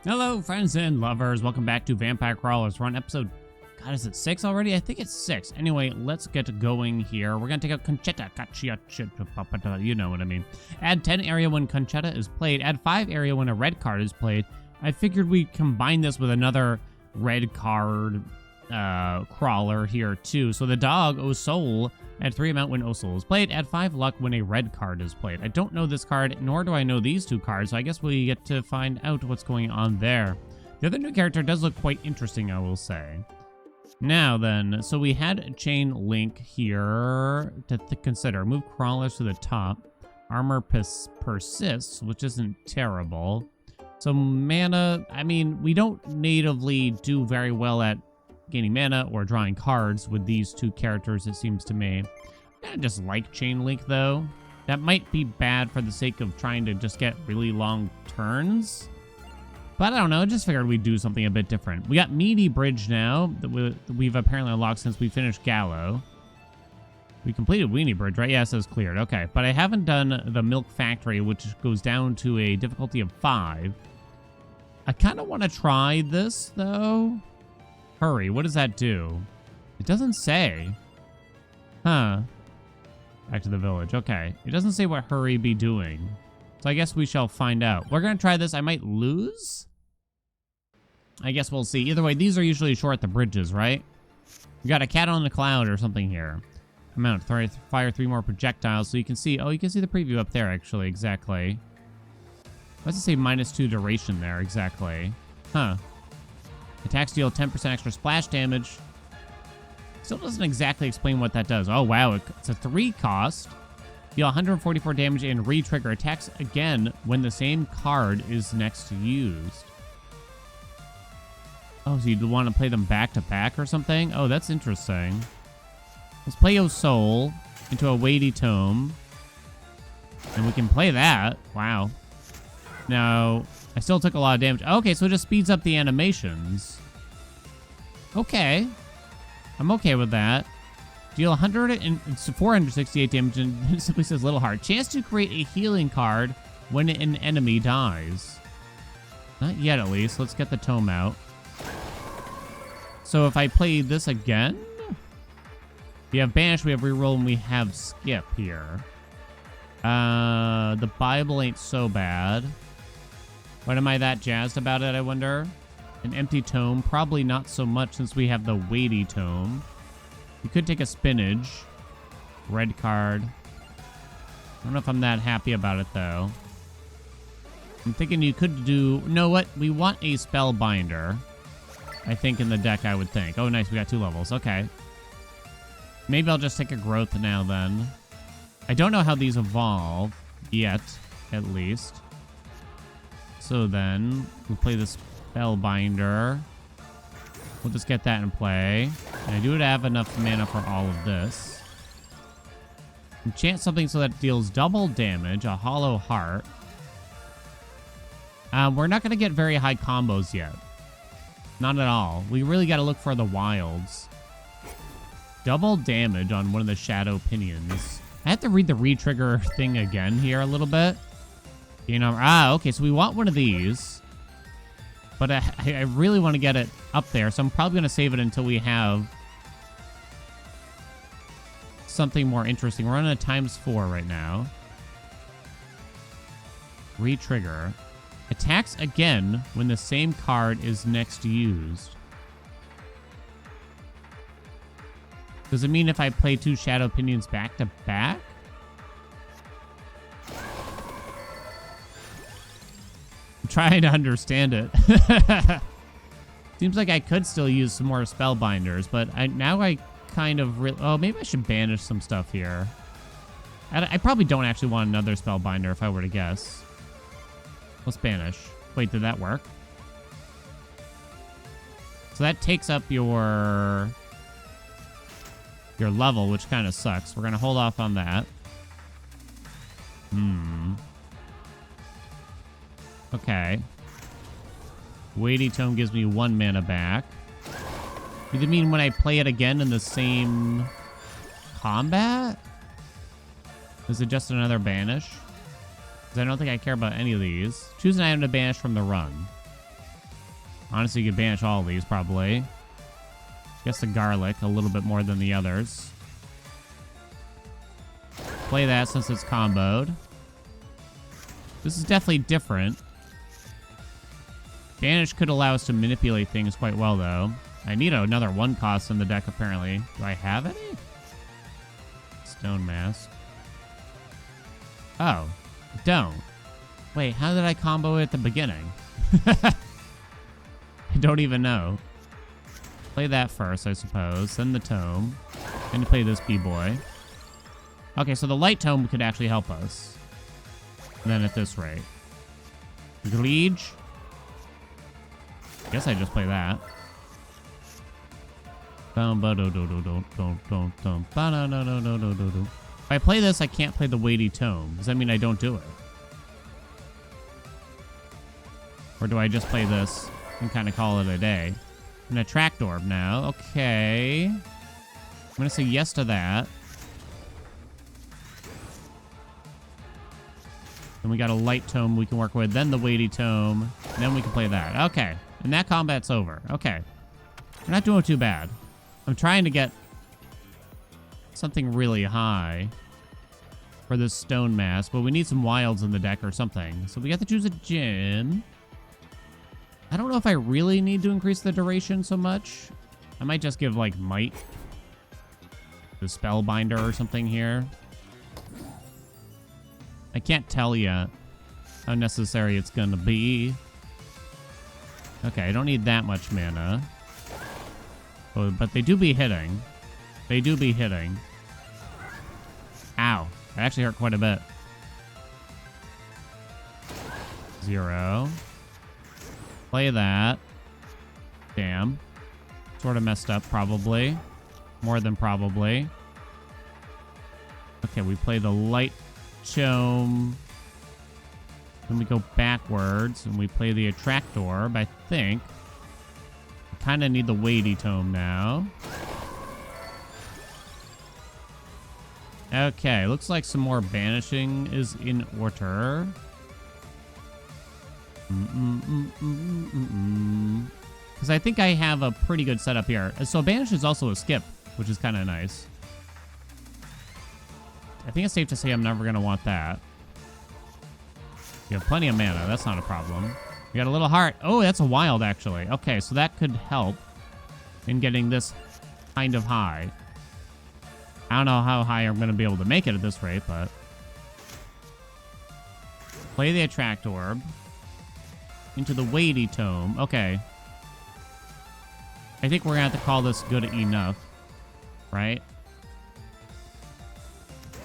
Hello, friends and lovers. Welcome back to Vampire Crawlers. We're on episode, God, is it 6 already? I think it's 6. Anyway, let's get going here. We're going to take out Conchetta. You know what I mean. Add 10 area when Conchetta is played. Add 5 area when a red card is played. I figured we'd combine this with another red card crawler here, too. So the dog, Osol, add 3 amount when Osol is played. Add 5 luck when a red card is played. I don't know this card, nor do I know these 2 cards, so I guess we get to find out what's going on there. The other new character does look quite interesting, I will say. Now then, so we had a chain link here to consider. Move crawlers to the top. Armor persists, which isn't terrible. So mana, I mean, we don't natively do very well at gaining mana or drawing cards with these 2 characters, it seems to me. I kinda just like chain link, though. That might be bad for the sake of trying to just get really long turns. But I don't know, I just figured we'd do something a bit different. We got Meaty Bridge now that we've apparently unlocked since we finished Gallo. We completed Weenie Bridge, right? Yeah, it says cleared. Okay, but I haven't done the Milk Factory, which goes down to a difficulty of 5. I kind of want to try this, though. Hurry, what does that do? It doesn't say. Huh. Back to the village. Okay. It doesn't say what hurry be doing. So I guess we shall find out. We're going to try this. I might lose. I guess we'll see. Either way, these are usually short at the bridges, right? We got a cat on the cloud or something here. Amount. Fire 3 more projectiles so you can see. Oh, you can see the preview up there, actually. Exactly. What's it say? -2 duration there. Exactly. Huh. Attacks deal 10% extra splash damage. Still doesn't exactly explain what that does. Oh, wow. It's a 3 cost. Deal 144 damage and re-trigger attacks again when the same card is next used. Oh, so you'd want to play them back to back or something? Oh, that's interesting. Let's play Osol into a weighty tome. And we can play that. Wow. Now, I still took a lot of damage. Okay, so it just speeds up the animations. Okay. I'm okay with that. Deal 468 damage and it simply says Little Heart. Chance to create a healing card when an enemy dies. Not yet, at least. Let's get the tome out. So if I play this again, we have Banish, we have Reroll, and we have Skip here. The Bible ain't so bad. What am I that jazzed about it, I wonder? An empty tome. Probably not so much since we have the weighty tome. You could take a spinach. Red card. I don't know if I'm that happy about it, though. I'm thinking you could do... You know what? We want a Spellbinder. I think in the deck, I would think. Oh, nice. We got 2 levels. Okay. Maybe I'll just take a growth now, then. I don't know how these evolve. Yet, at least. So then, we'll play the Spellbinder. We'll just get that in play. And I do have enough mana for all of this. Enchant something so that deals double damage, a Hollow Heart. We're not going to get very high combos yet. Not at all. We really got to look for the wilds. Double damage on one of the Shadow Pinions. I have to read the re-trigger thing again here a little bit. You know, okay, so we want one of these. But I really want to get it up there, so I'm probably going to save it until we have something more interesting. We're on a ×4 right now. Re-trigger. Attacks again when the same card is next used. Does it mean if I play 2 Shadow Pinions back to back? I'm trying to understand it. Seems like I could still use some more Spellbinders, but now I kind of... Oh, maybe I should banish some stuff here. I probably don't actually want another Spellbinder if I were to guess. Let's banish. Wait, did that work? So that takes up your level, which kind of sucks. We're going to hold off on that. Okay. Weighty Tome gives me 1 mana back. Does it mean when I play it again in the same combat? Is it just another banish? Because I don't think I care about any of these. Choose an item to banish from the run. Honestly, you could banish all of these, probably. Guess the garlic a little bit more than the others. Play that since it's comboed. This is definitely different. Banish could allow us to manipulate things quite well, though. I need another 1 cost in the deck, apparently. Do I have any? Stone Mask. Oh, I don't. Wait, how did I combo it at the beginning? I don't even know. Play that first, I suppose. Then the tome. Then you play this B-boy. Okay, so the light tome could actually help us. And then at this rate. Gleege. Guess I just play that. If I play this, I can't play the weighty tome. Does that mean I don't do it? Or do I just play this and kind of call it a day? An attract orb now. Okay. I'm going to say yes to that. Then we got a light tome we can work with. Then the weighty tome. And then we can play that. Okay. And that combat's over. Okay. We're not doing too bad. I'm trying to get something really high for this stone mask, but we need some wilds in the deck or something. So we got to choose a gem. I don't know if I really need to increase the duration so much. I might just give, like, might. The spellbinder or something here. I can't tell yet how necessary it's gonna be. Okay, I don't need that much mana. Oh, but they do be hitting. They do be hitting. Ow. That actually hurt quite a bit. 0. Play that. Damn. Sort of messed up, probably. More than probably. Okay, we play the light tome. Then we go backwards, and we play the attract orb, I think. I kind of need the weighty tome now. Okay, looks like some more banishing is in order. Because I think I have a pretty good setup here. So banish is also a skip, which is kind of nice. I think it's safe to say I'm never going to want that. You have plenty of mana. That's not a problem. You got a little heart. Oh, that's a wild, actually. Okay, so that could help in getting this kind of high. I don't know how high I'm going to be able to make it at this rate, but... Play the attract orb. Into the weighty tome. Okay. I think we're going to have to call this good enough. Right?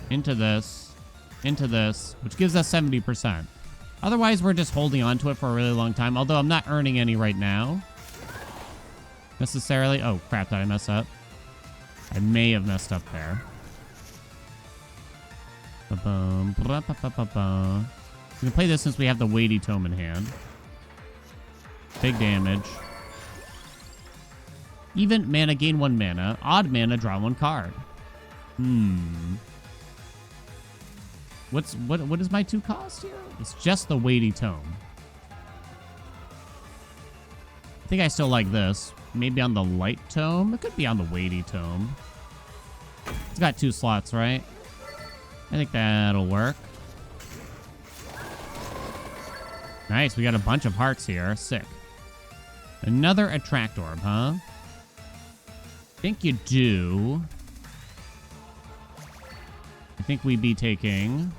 Into this, which gives us 70%. Otherwise, we're just holding on to it for a really long time, although I'm not earning any right now. Necessarily. Oh, crap, did I mess up? I may have messed up there. We can play this since we have the weighty tome in hand. Big damage. Even mana, gain 1 mana. Odd mana, draw 1 card. What is my 2 cost here? It's just the weighty tome. I think I still like this. Maybe on the light tome? It could be on the weighty tome. It's got 2 slots, right? I think that'll work. Nice, we got a bunch of hearts here. Sick. Another attract orb, huh? I think you do. I think we'd be taking...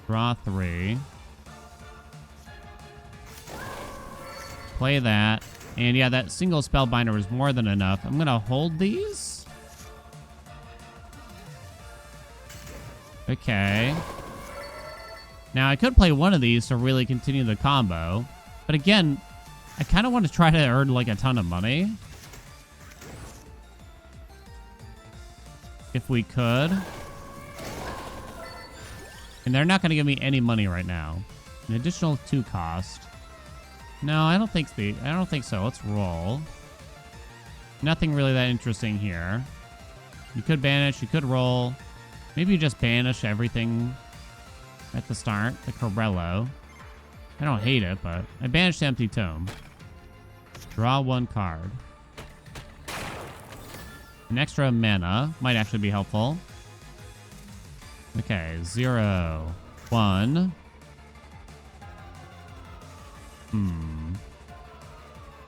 Draw 3. Play that. And yeah, that single spellbinder is more than enough. I'm going to hold these. Okay. Now, I could play one of these to really continue the combo. But again, I kind of want to try to earn like a ton of money. If we could. And they're not going to give me any money right now. An additional 2 cost. No, I don't think so. Let's roll. Nothing really that interesting here. You could banish, you could roll. Maybe you just banish everything at the start, the Corello. I don't hate it, but I banished the empty tome. Draw one card. An extra mana might actually be helpful. Okay, 0, 1. I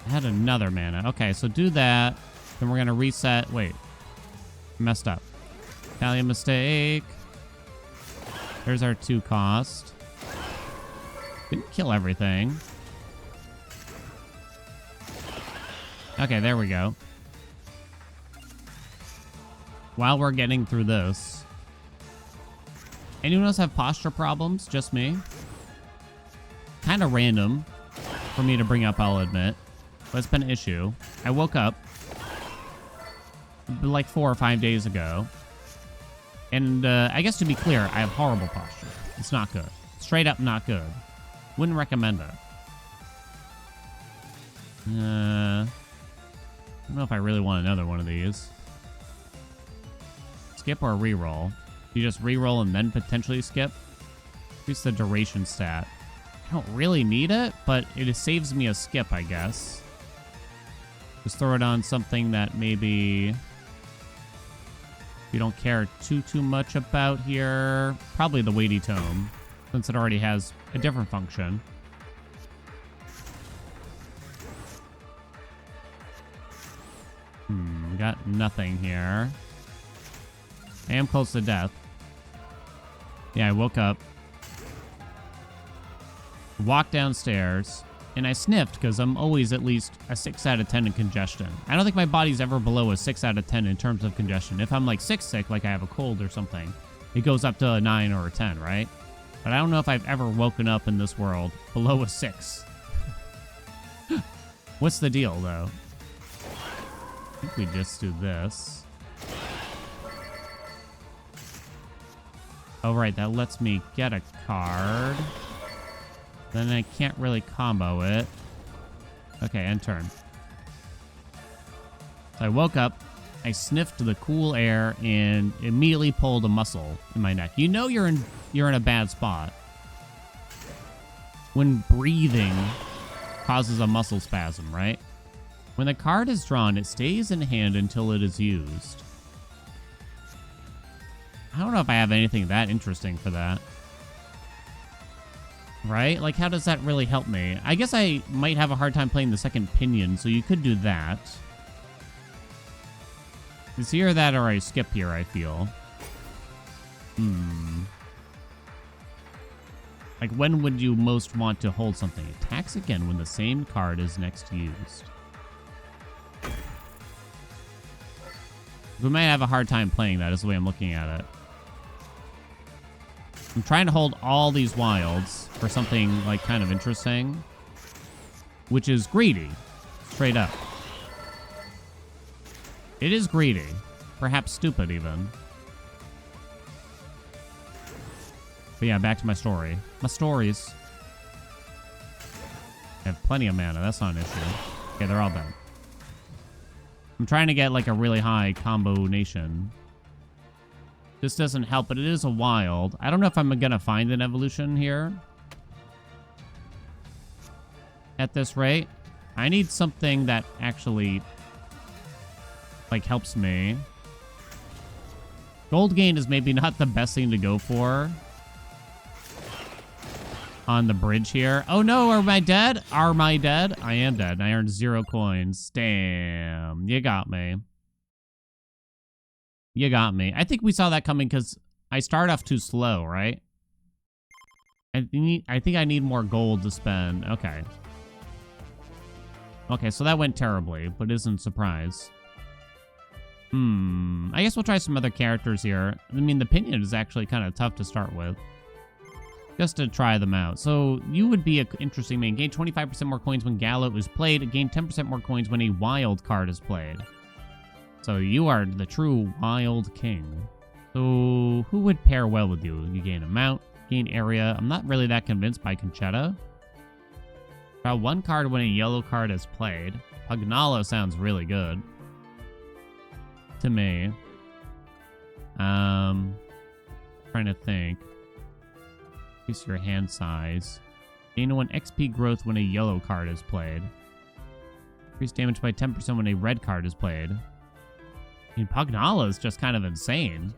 had another mana. Okay, so do that. Then we're going to reset. Wait. Messed up. Italian mistake. There's our 2 cost. Didn't kill everything. Okay, there we go. While we're getting through this. Anyone else have posture problems? Just me? Kind of random for me to bring up, I'll admit. But it's been an issue. I woke up like 4 or 5 days ago. And I guess to be clear, I have horrible posture. It's not good. Straight up not good. Wouldn't recommend it. I don't know if I really want another one of these. Skip or reroll? You just reroll and then potentially skip? Increase the duration stat. I don't really need it, but it saves me a skip, I guess. Just throw it on something that maybe you don't care too much about here. Probably the weighty tome, since it already has a different function. Got nothing here. I am close to death. Yeah, I woke up. Walked downstairs. And I sniffed because I'm always at least a 6 out of 10 in congestion. I don't think my body's ever below a 6 out of 10 in terms of congestion. If I'm like sick, like I have a cold or something, it goes up to a 9 or a 10, right? But I don't know if I've ever woken up in this world below a 6. What's the deal, though? I think we just do this. Oh, right, that lets me get a card. Then I can't really combo it. Okay, end turn. So I woke up, I sniffed the cool air, and immediately pulled a muscle in my neck. You know you're in a bad spot when breathing causes a muscle spasm, right? When the card is drawn, it stays in hand until it is used. I don't know if I have anything that interesting for that. Right? Like, how does that really help me? I guess I might have a hard time playing the second pinion, so you could do that. It's either that or I skip here, I feel. Like, when would you most want to hold something? Attacks again when the same card is next used. We might have a hard time playing that, is the way I'm looking at it. I'm trying to hold all these wilds for something, like, kind of interesting. Which is greedy. Straight up. It is greedy. Perhaps stupid, even. But yeah, back to my story. My stories. I have plenty of mana. That's not an issue. Okay, they're all done. I'm trying to get, like, a really high combination. This doesn't help, but it is a wild. I don't know if I'm gonna find an evolution here. At this rate. I need something that actually, like, helps me. Gold gain is maybe not the best thing to go for. On the bridge here. Oh no, am I dead? Am I dead? I am dead. I earned 0 coins. Damn, you got me. You got me. I think we saw that coming because I start off too slow, right? I think I need more gold to spend. Okay. Okay, so that went terribly, but isn't a surprise. I guess we'll try some other characters here. I mean, the Pinion is actually kind of tough to start with. Just to try them out. So, you would be an interesting main. Gain 25% more coins when Gallo is played. Gain 10% more coins when a wild card is played. So, you are the true wild king. So, who would pair well with you? You gain amount, gain area. I'm not really that convinced by Conchetta. Draw 1 card when a yellow card is played. Pugnalo sounds really good. To me. Trying to think. Increase your hand size. Gain 1 XP growth when a yellow card is played. Increase damage by 10% when a red card is played. I mean, Pagnala is just kind of insane.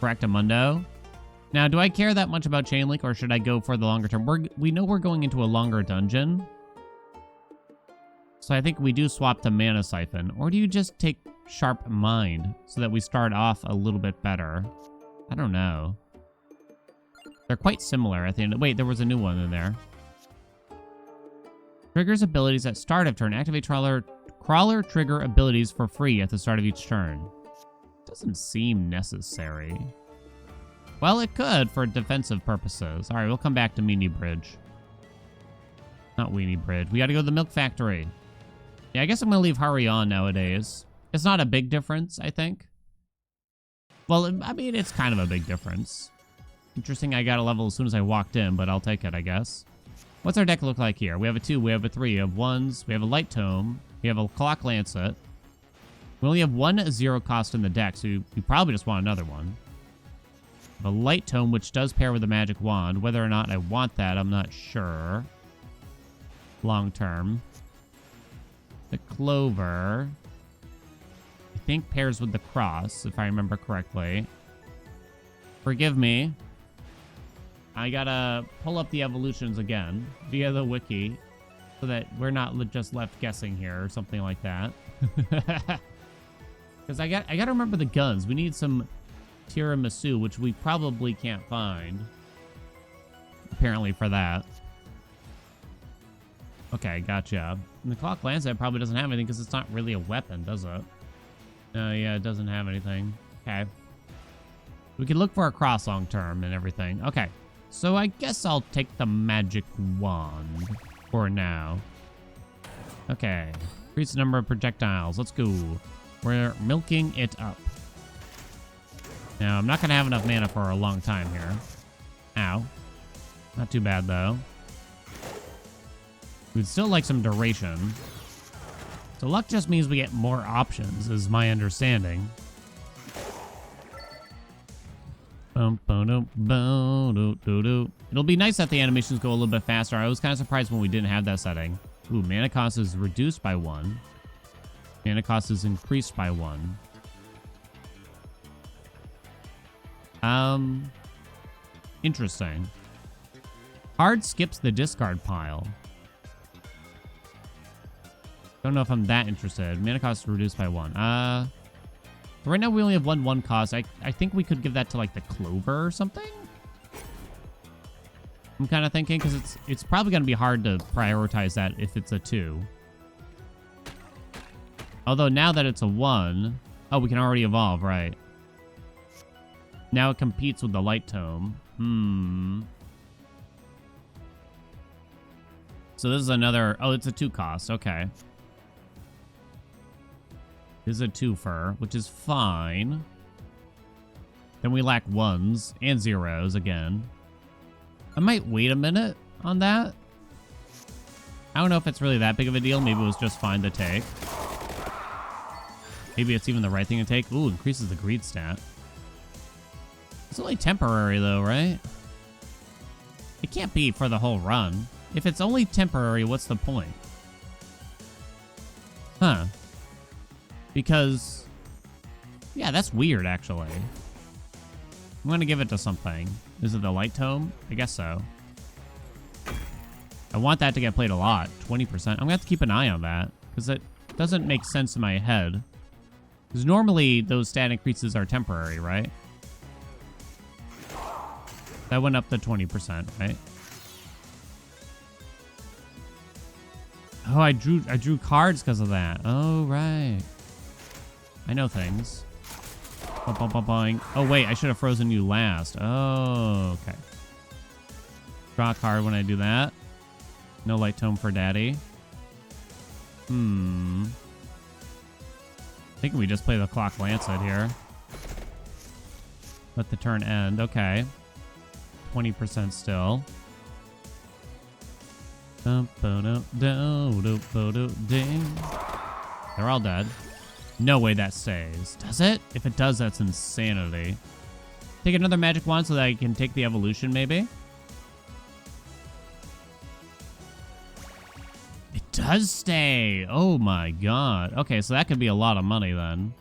Fractamundo. Now, do I care that much about Chain Link, or should I go for the longer term? We know we're going into a longer dungeon. So I think we do swap to Mana Siphon. Or do you just take Sharp Mind so that we start off a little bit better? I don't know. They're quite similar at the end. Wait, there was a new one in there. Triggers abilities at start of turn. Activate crawler trigger abilities for free at the start of each turn. Doesn't seem necessary. Well, it could for defensive purposes. All right, we'll come back to Meanie Bridge. Not Weenie Bridge. We got to go to the Milk Factory. Yeah, I guess I'm going to leave Hurry on nowadays. It's not a big difference, I think. Well, I mean, it's kind of a big difference. Interesting, I got a level as soon as I walked in, but I'll take it, I guess. What's our deck look like here? We have a 2, we have a 3, we have 1s, we have a Light Tome, we have a Clock Lancet. We only have 1 0 cost in the deck, so you probably just want another one. We have a Light Tome, which does pair with a Magic Wand. Whether or not I want that, I'm not sure. Long term. The Clover, I think, pairs with the Cross, if I remember correctly. Forgive me. I gotta pull up the evolutions again via the wiki so that we're not just left guessing here or something like that. Because I gotta remember the guns. We need some tiramisu, which we probably can't find. Apparently for that. Okay, gotcha. And the Clock Lancet probably doesn't have anything because it's not really a weapon, does it? Oh, yeah, it doesn't have anything. Okay. We can look for a cross long term and everything. Okay. So I guess I'll take the Magic Wand for now. Okay. Increase the number of projectiles. Let's go. We're milking it up. Now, I'm not going to have enough mana for a long time here. Ow. Not too bad, though. We'd still like some duration. So luck just means we get more options, is my understanding. It'll be nice that the animations go a little bit faster. I was kind of surprised when we didn't have that setting. Ooh, mana cost is reduced by 1. Mana cost is increased by 1. Interesting. Card skips the discard pile. Don't know if I'm that interested. Mana cost is reduced by 1. So right now we only have 1 cost. I think we could give that to like the Clover or something. I'm kind of thinking because it's probably going to be hard to prioritize that if it's a 2. Although now that it's a 1, oh, we can already evolve, right? Now it competes with the Light Tome. So this is another, oh, it's a 2 cost. Okay. This is a 2-fer, which is fine. Then we lack 1s and 0s again. I might wait a minute on that. I don't know if it's really that big of a deal. Maybe it was just fine to take. Maybe it's even the right thing to take. Ooh, increases the greed stat. It's only temporary though, right? It can't be for the whole run. If it's only temporary, what's the point? Huh. Because, yeah, that's weird, actually. I'm going to give it to something. Is it the Light Tome? I guess so. I want that to get played a lot. 20%. I'm going to have to keep an eye on that. Because it doesn't make sense in my head. Because normally, those stat increases are temporary, right? That went up to 20%, right? Oh, I drew cards because of that. Oh, right. I know things. Oh, wait, I should have frozen you last. Oh, okay. Draw a card when I do that. No Light Tome for Daddy. I think we just play the Clock Lancet here. Let the turn end. Okay. 20% still. They're all dead. No way that stays. Does it? If it does, that's insanity. Take another Magic Wand so that I can take the evolution, maybe? It does stay. Oh my god. Okay, so that could be a lot of money then.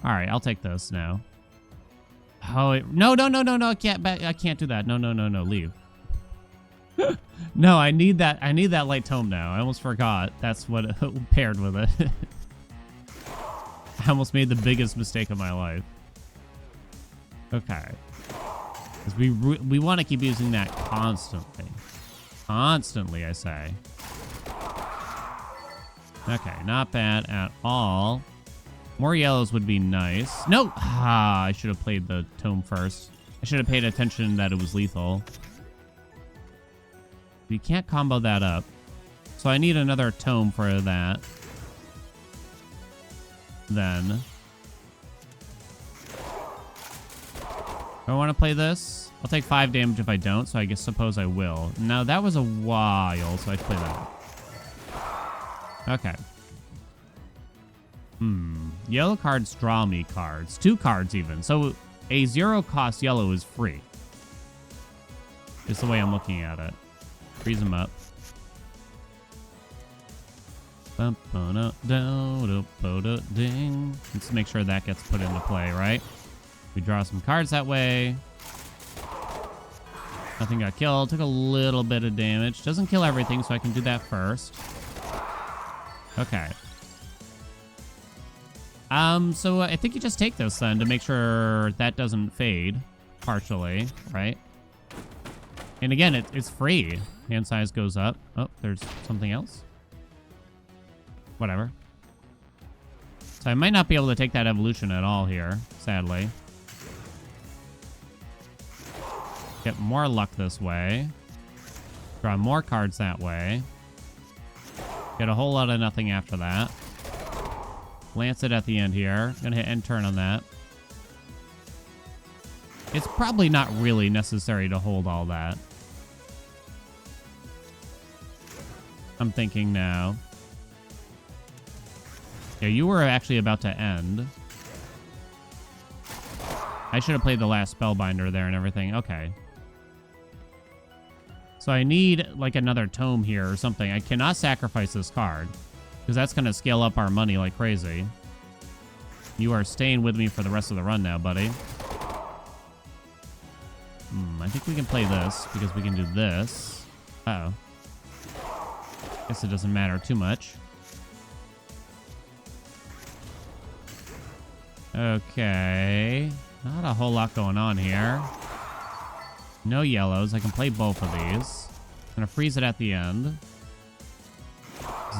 All right, I'll take this now. Oh, no, I can't do that. No, leave. No, I need that light tome now. I almost forgot. That's what paired with it. I almost made the biggest mistake of my life. Okay. Because we want to keep using that constantly. Constantly, I say. Okay, not bad at all. More yellows would be nice. No! Ah, I should have played the tome first. I should have paid attention that it was lethal. You can't combo that up. So I need another tome for that. Then. Do I want to play this? I'll take 5 damage if I don't, so I suppose I will. Now, that was a while, so I'd play that. Okay. Yellow cards draw me cards. 2 cards even. So a 0-cost yellow is free. Just the way I'm looking at it. Freeze them up. Ding. Let's make sure that gets put into play, right? We draw some cards that way. Nothing got killed. Took a little bit of damage. Doesn't kill everything, so I can do that first. Okay. So I think you just take this then to make sure that doesn't fade partially, right? And again, it's free. Hand size goes up. Oh, there's something else. Whatever. So I might not be able to take that evolution at all here, sadly. Get more luck this way. Draw more cards that way. Get a whole lot of nothing after that. Lance it at the end here. Gonna hit end turn on that. It's probably not really necessary to hold all that. I'm thinking now. Yeah, you were actually about to end. I should have played the last Spellbinder there and everything. Okay. So I need, like, another tome here or something. I cannot sacrifice this card, because that's going to scale up our money like crazy. You are staying with me for the rest of the run now, buddy. I think we can play this, because we can do this. Uh-oh. Guess it doesn't matter too much. Okay. Not a whole lot going on here. No yellows. I can play both of these. I'm going to freeze it at the end.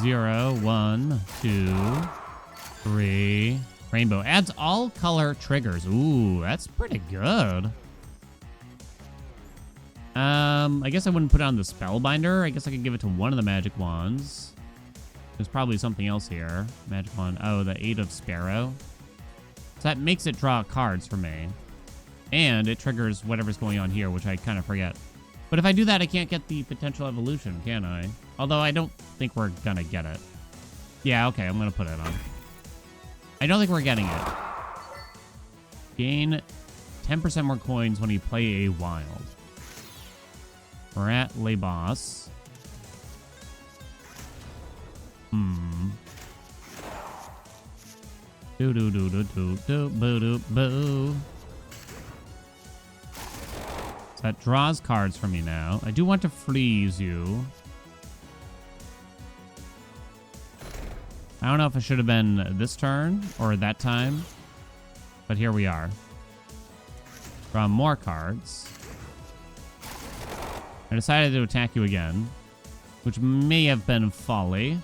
0, 1, 2, 3. Rainbow. Adds all color triggers. Ooh, that's pretty good. I guess I wouldn't put on the Spellbinder. I guess I could give it to one of the magic wands. There's probably something else here. Magic wand. Oh, the 8 of Sparrow. So that makes it draw cards for me. And it triggers whatever's going on here, which I kind of forget. But if I do that, I can't get the potential evolution, can I? Although I don't think we're going to get it. Yeah, okay, I'm going to put it on. I don't think we're getting it. Gain 10% more coins when you play a wild. We're at Le Boss. Do-do-do-do-do-do-boo-do-boo. So that draws cards for me now. I do want to freeze you. I don't know if it should have been this turn or that time, but here we are. Draw more cards. I decided to attack you again, which may have been folly.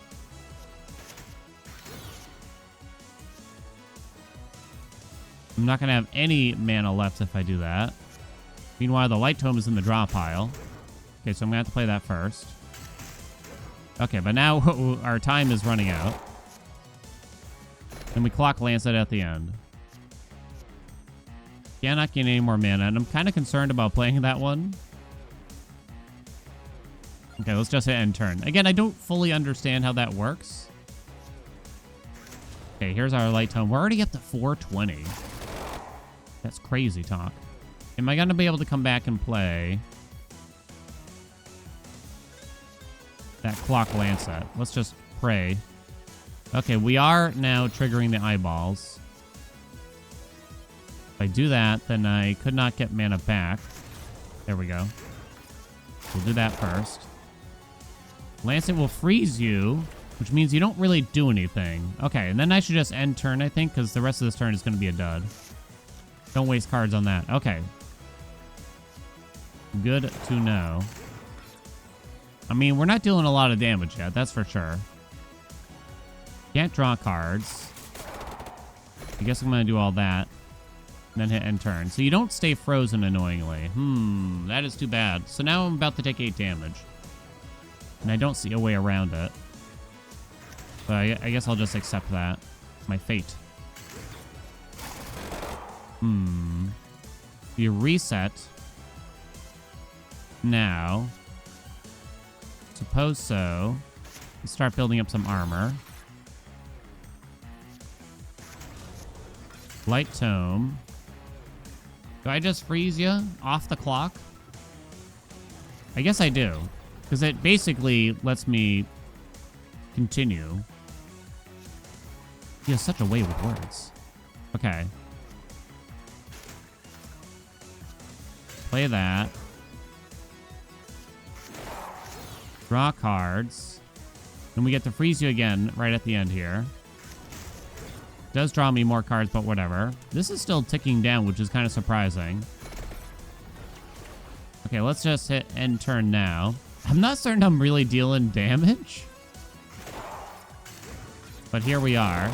I'm not going to have any mana left if I do that. Meanwhile, the light tome is in the draw pile. Okay, so I'm going to have to play that first. Okay, but now our time is running out. And we clock Lancet at the end. Cannot gain any more mana, and I'm kind of concerned about playing that one. Okay, let's just hit end turn. Again, I don't fully understand how that works. Okay, here's our light tome. We're already at the 420. That's crazy talk. Am I going to be able to come back and play that clock lancet. Let's just pray. Okay, we are now triggering the eyeballs. If I do that, then I could not get mana back. There we go. We'll do that first. Lancet will freeze you, which means you don't really do anything. Okay, and then I should just end turn, I think, because the rest of this turn is going to be a dud. Don't waste cards on that. Okay. Good to know. I mean, we're not dealing a lot of damage yet, that's for sure. Can't draw cards. I guess I'm going to do all that. And then hit end turn. So you don't stay frozen annoyingly. That is too bad. So now I'm about to take 8 damage. And I don't see a way around it. But I guess I'll just accept that. My fate. You reset. Now. Suppose so. Let's start building up some armor. Light tome. Do I just freeze you off the clock? I guess I do. Because it basically lets me continue. He has such a way with words. Okay. Play that. Draw cards. And we get to freeze you again right at the end here. Does draw me more cards, but whatever. This is still ticking down, which is kind of surprising. Okay, let's just hit end turn now. I'm not certain I'm really dealing damage. But here we are.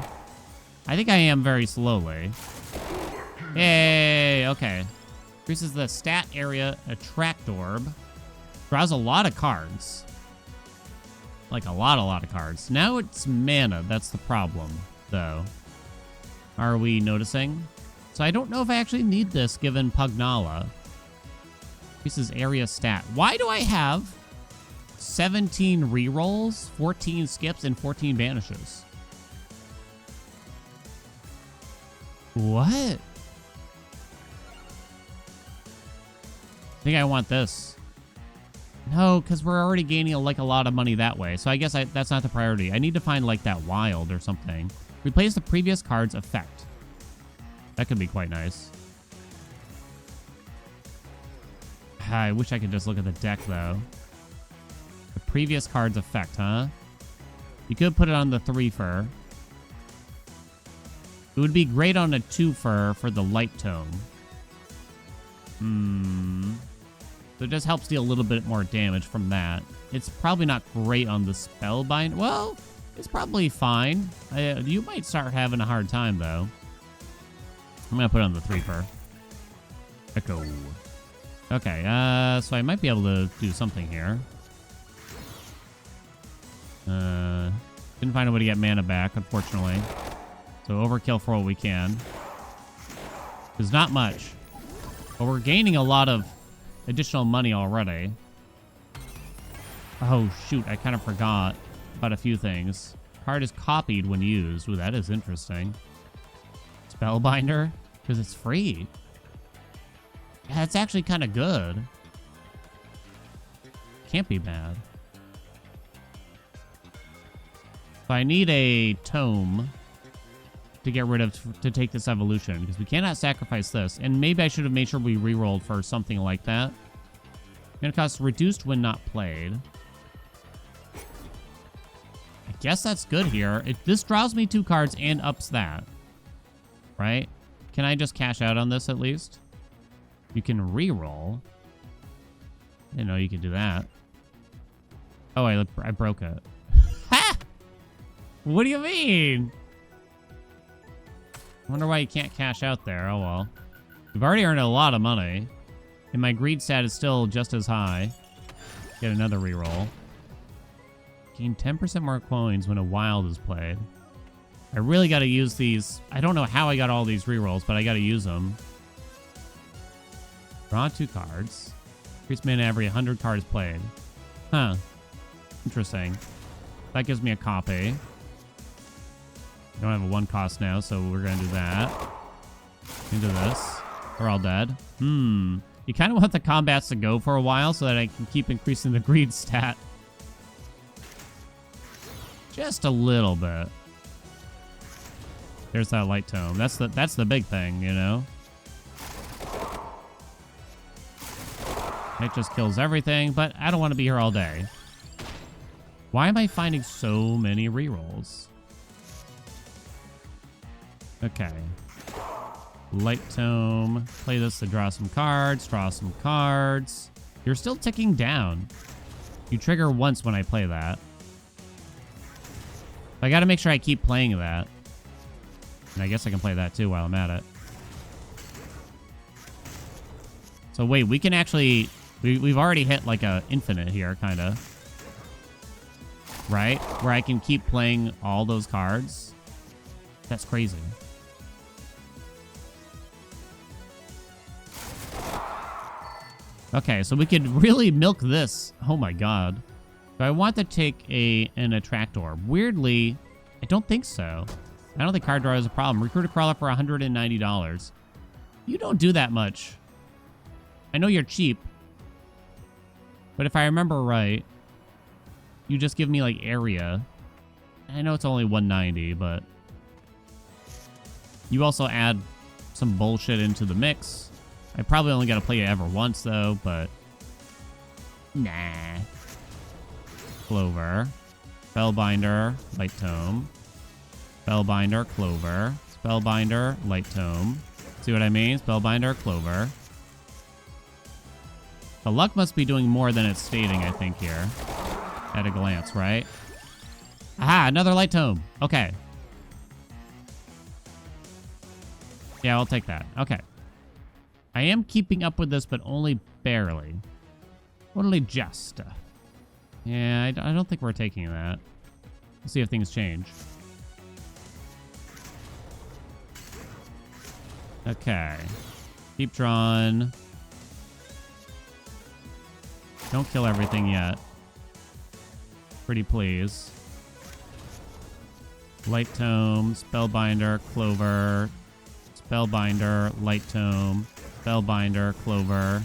I think I am very slowly. Yay! Okay. Increases the stat area attract orb. Draws a lot of cards. Like a lot of cards. Now it's mana. That's the problem, though. Are we noticing? So I don't know if I actually need this given Pugnala. Increases area stat. Why do I have 17 rerolls, 14 skips, and 14 banishes? What? I think I want this. No, because we're already gaining like a lot of money that way. So I guess that's not the priority. I need to find like that wild or something. Replace the previous card's effect. That could be quite nice. I wish I could just look at the deck, though. The previous card's effect, huh? You could put it on the 3-fer. It would be great on a 2-fer for the light tome. So it just helps deal a little bit more damage from that. It's probably not great on the spellbind. Well, it's probably fine. You might start having a hard time, though. I'm going to put it on the 3-fer. Echo. Okay, so I might be able to do something here. Didn't find a way to get mana back, unfortunately. So overkill for what we can. There's not much. But we're gaining a lot of additional money already. Oh, shoot, I kind of forgot about a few things. Card is copied when used. Ooh, that is interesting. Spellbinder? Because it's free. Yeah, it's actually kind of good. Can't be bad. So I need a tome to get rid of, to take this evolution, because we cannot sacrifice this. And maybe I should have made sure we rerolled for something like that. Gonna cost reduced when not played. I guess that's good here. This draws me 2 cards and ups that. Right? Can I just cash out on this at least? You can reroll. I didn't know you could do that. Oh, I broke it. Ha! What do you mean? I wonder why you can't cash out there. Oh, well. We've already earned a lot of money. And my greed stat is still just as high. Get another reroll. Gain 10% more coins when a wild is played. I really got to use these. I don't know how I got all these rerolls, but I got to use them. Draw 2 cards. Increase mana every 100 cards played. Huh. Interesting. That gives me a copy. I don't have a 1 cost now, so we're going to do that. Into this. We're all dead. You kind of want the combats to go for a while so that I can keep increasing the greed stat. Just a little bit. There's that light tome. That's the big thing, you know? It just kills everything, but I don't want to be here all day. Why am I finding so many rerolls? Okay. Light tome. Play this to draw some cards. Draw some cards. You're still ticking down. You trigger once when I play that. I gotta make sure I keep playing that. And I guess I can play that too while I'm at it. So wait, we can actually... We've already hit like a infinite here, kind of. Right? Where I can keep playing all those cards. That's crazy. Okay, so we could really milk this. Oh my god. Do I want to take an attractor? Weirdly, I don't think so. I don't think card draw is a problem. Recruit a crawler for $190. You don't do that much. I know you're cheap. But if I remember right, you just give me like area. I know it's only $190, but you also add some bullshit into the mix. I probably only got to play it ever once though, but nah. Clover, Spellbinder, Light Tome, Spellbinder, Clover, Spellbinder, Light Tome. See what I mean? Spellbinder, Clover. The luck must be doing more than it's stating, I think, here. At a glance, right? Aha, another Light Tome. Okay. Yeah, I'll take that. Okay. I am keeping up with this, but only barely. Only just. Yeah, I don't think we're taking that. Let's see if things change. Okay. Keep drawing. Don't kill everything yet. Pretty please. Light Tome, Spellbinder, Clover, Spellbinder, Light Tome, Spellbinder, Clover.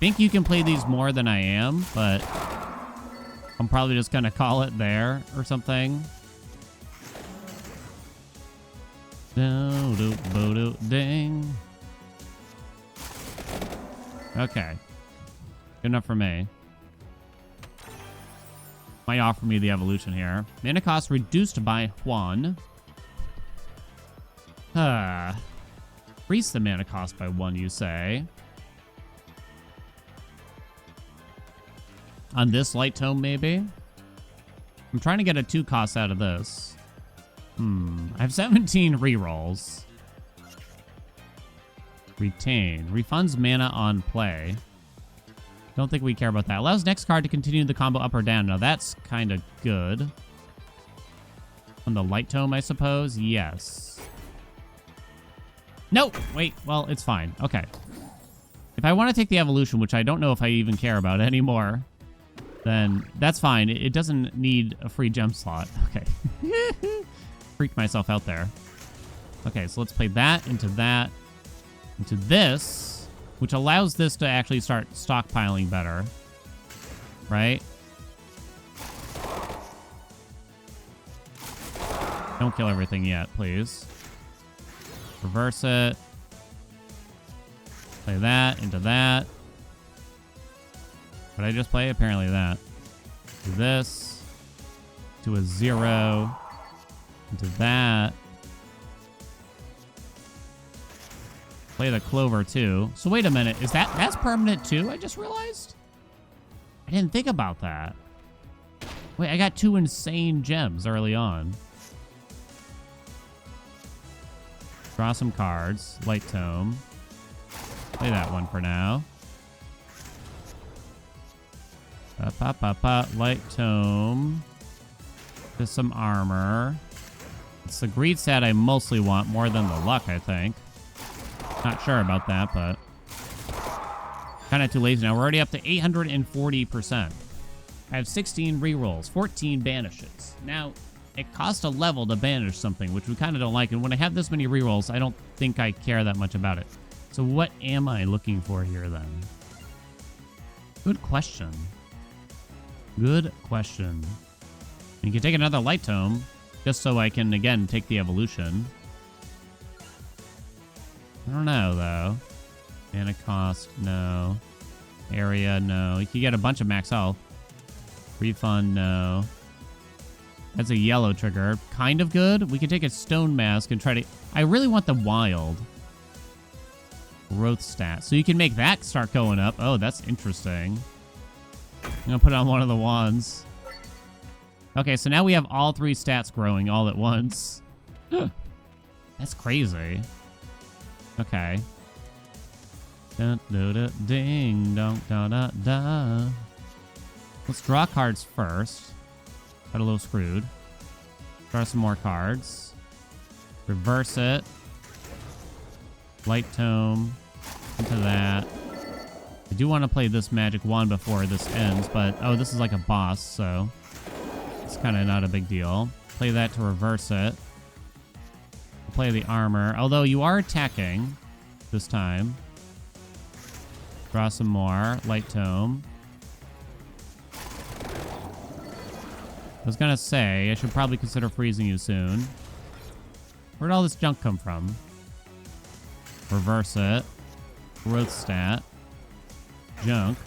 Think you can play these more than I am, but I'm probably just gonna call it there or something. Ding. Okay. Good enough for me. Might offer me the evolution here. Mana cost reduced by 1. Increase the mana cost by 1, you say. On this Light Tome, maybe? I'm trying to get a 2 cost out of this. I have 17 rerolls. Retain. Refunds mana on play. Don't think we care about that. Allows next card to continue the combo up or down. Now that's kind of good. On the Light Tome, I suppose? Yes. No! Wait, well, it's fine. Okay. If I want to take the evolution, which I don't know if I even care about anymore, then that's fine. It doesn't need a free gem slot. Okay. Freaked myself out there. Okay, so let's play that, into this, which allows this to actually start stockpiling better. Right? Don't kill everything yet, please. Reverse it. Play that, into that. What did I just play? Apparently that. Do this. To a 0. Into that. Play the Clover too. So wait a minute. Is that's permanent too? I just realized. I didn't think about that. Wait, I got 2 insane gems early on. Draw some cards. Light Tome. Play that one for now. Light Tome. Just some armor. It's the greed stat I mostly want more than the luck, I think. Not sure about that, but kind of too lazy now. We're already up to 840%. I have 16 rerolls, 14 banishes. Now, it costs a level to banish something, which we kind of don't like. And when I have this many rerolls, I don't think I care that much about it. So what am I looking for here then? Good question. Good question. You can take another light tome, just so I can, again, take the evolution. I don't know, though. Mana cost, no. Area, no. You can get a bunch of max health. Refund, no. That's a yellow trigger. Kind of good. We can take a stone mask and try to... I really want the wild. Growth stat. So you can make that start going up. Oh, that's interesting. I'm going to put on one of the wands. Okay, so now we have all 3 stats growing all at once. That's crazy. Okay. Dun, dun, dun, ding, dong, da, da, da. Let's draw cards first. Got a little screwed. Draw some more cards. Reverse it. Light tome. Into that. I do want to play this magic wand before this ends, but... Oh, this is like a boss, so... It's kind of not a big deal. Play that to reverse it. Play the armor. Although you are attacking this time. Draw some more. Light tome. I was gonna say, I should probably consider freezing you soon. Where'd all this junk come from? Reverse it. Growth stat. Junk.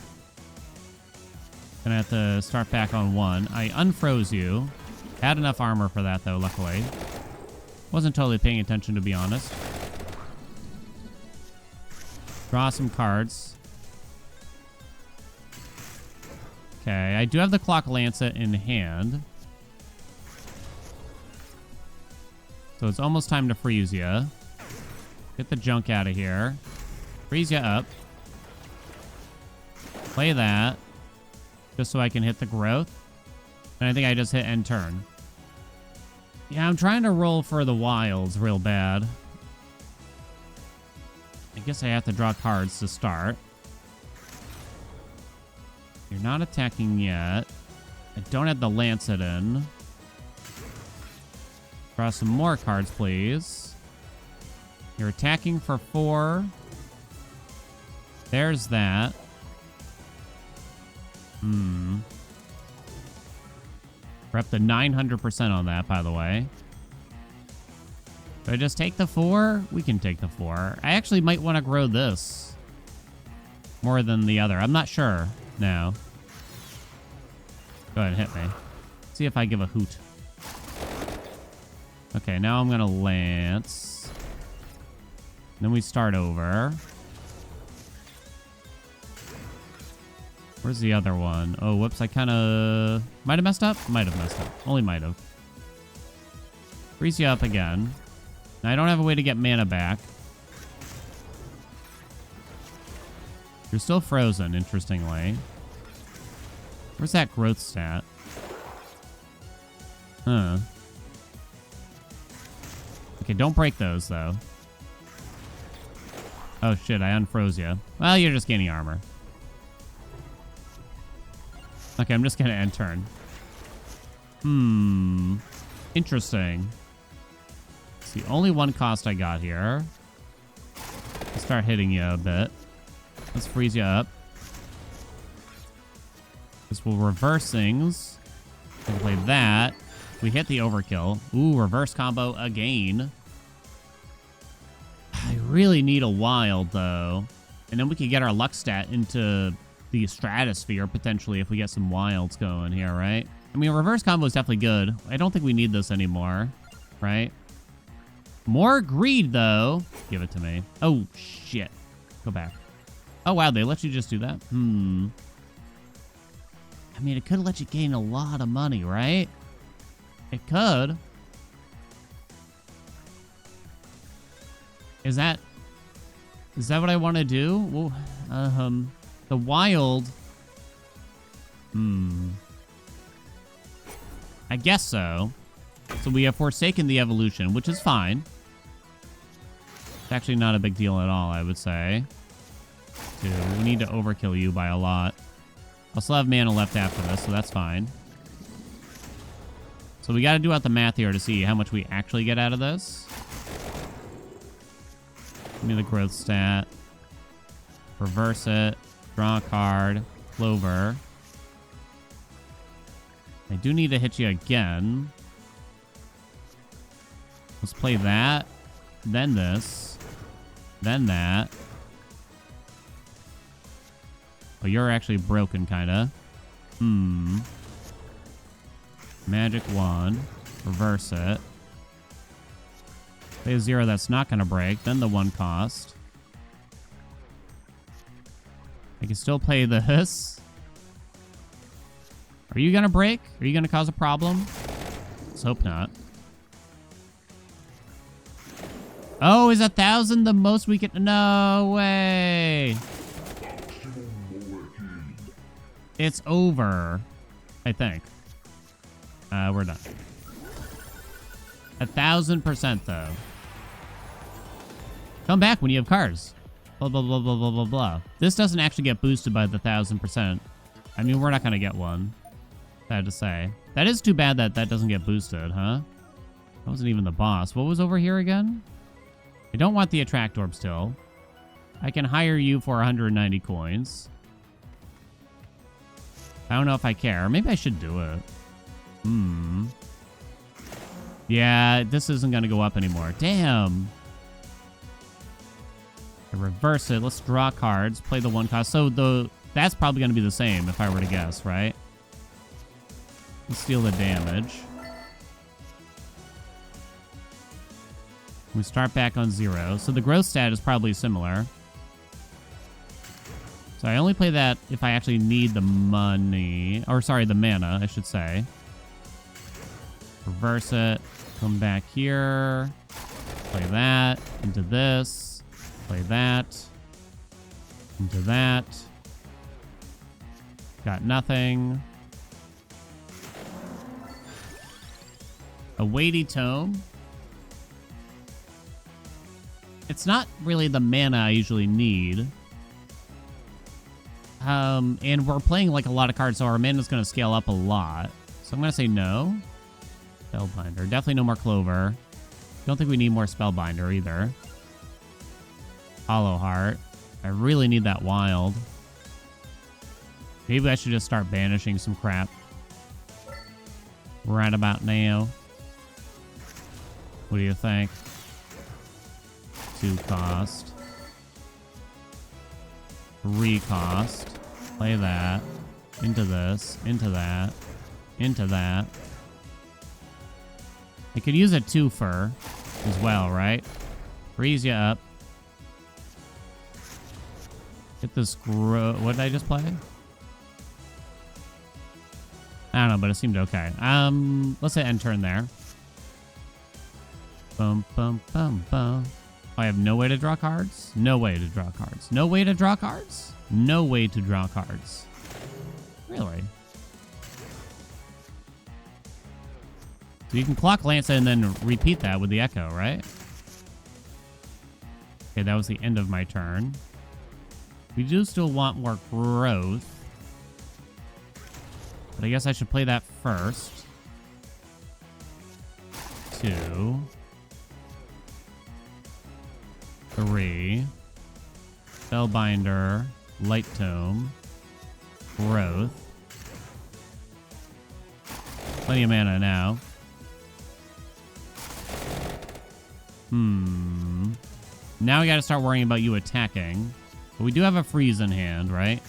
Gonna have to start back on 1. I unfroze you. Had enough armor for that, though, luckily. Wasn't totally paying attention, to be honest. Draw some cards. Okay, I do have the Clock Lancet in hand. So it's almost time to freeze you. Get the junk out of here. Freeze you up. Play that. Just so I can hit the growth. And I think I just hit end turn. Yeah, I'm trying to roll for the wilds real bad. I guess I have to draw cards to start. You're not attacking yet. I don't have the Lancet in. Draw some more cards, please. You're attacking for 4. There's that. We're up to 900% on that, by the way. Do I just take the 4? We can take the 4. I actually might want to grow this more than the other. I'm not sure now. Go ahead and hit me. See if I give a hoot. Okay, now I'm going to Lance. Then we start over. Where's the other one? Oh, whoops. I kind of... Might have messed up? Might have messed up. Only might have. Freeze you up again. Now, I don't have a way to get mana back. You're still frozen, interestingly. Where's that growth stat? Huh. Okay, don't break those, though. Oh, shit. I unfroze you. Well, you're just gaining armor. Okay, I'm just gonna end turn. Interesting. It's the only 1 cost I got here. Let's start hitting you a bit. Let's freeze you up. This will reverse things. We can play that. We hit the overkill. Ooh, reverse combo again. I really need a wild, though. And then we can get our luck stat into the stratosphere, potentially, if we get some wilds going here, right? I mean, reverse combo is definitely good. I don't think we need this anymore, right? More greed, though. Give it to me. Oh, shit. Go back. Oh, wow, they let you just do that? I mean, it could let you gain a lot of money, right? It could. Is that what I want to do? Well, the wild... I guess so. So we have forsaken the evolution, which is fine. It's actually not a big deal at all, I would say. Dude, we need to overkill you by a lot. I'll still have mana left after this, so that's fine. So we got to do out the math here to see how much we actually get out of this. Give me the growth stat. Reverse it. Draw a card. Clover. I do need to hit you again. Let's play that. Then this. Then that. Oh, you're actually broken, kinda. Magic wand. Reverse it. Play a 0 that's not gonna break. Then the 1 cost. I can still play this. Are you gonna break? Are you gonna cause a problem? Let's hope not. Oh, is 1,000 the most we can? No way. It's over, I think. We're done. 1,000% though. Come back when you have cars. Blah, blah, blah, blah, blah, blah, blah. This doesn't actually get boosted by the 1,000%. I mean, we're not going to get one. Sad to say. That is too bad that that doesn't get boosted, huh? That wasn't even the boss. What was over here again? I don't want the attract orb still. I can hire you for 190 coins. I don't know if I care. Maybe I should do it. Yeah, this isn't going to go up anymore. Damn. I reverse it. Let's draw cards. Play the 1 cost. So that's probably going to be the same if I were to guess, right? Let's steal the damage. We start back on 0. So the growth stat is probably similar. So I only play that if I actually need the money. Or sorry, the mana, I should say. Reverse it. Come back here. Play that. Into this. Play that. Into that. Got nothing. A weighty tome. It's not really the mana I usually need. And we're playing like a lot of cards, so our mana's going to scale up a lot. So I'm going to say no. Spellbinder. Definitely no more Clover. Don't think we need more Spellbinder either. Hollow Heart. I really need that Wild. Maybe I should just start banishing some crap. Right about now. What do you think? 2 cost. 3 cost. Play that. Into this. Into that. Into that. I could use a 2-fer as well, right? Freeze you up. Get this what did I just play? I don't know, but it seemed okay. Let's say end turn there. Bum, bum, bum, bum. I have no way to draw cards? No way to draw cards. No way to draw cards? No way to draw cards. Really? So you can clock Lance and then repeat that with the Echo, right? Okay, that was the end of my turn. We do still want more growth. But I guess I should play that first. 2. 3. Spellbinder. Light Tome. Growth. Plenty of mana now. Now we gotta start worrying about you attacking. But we do have a freeze in hand, right?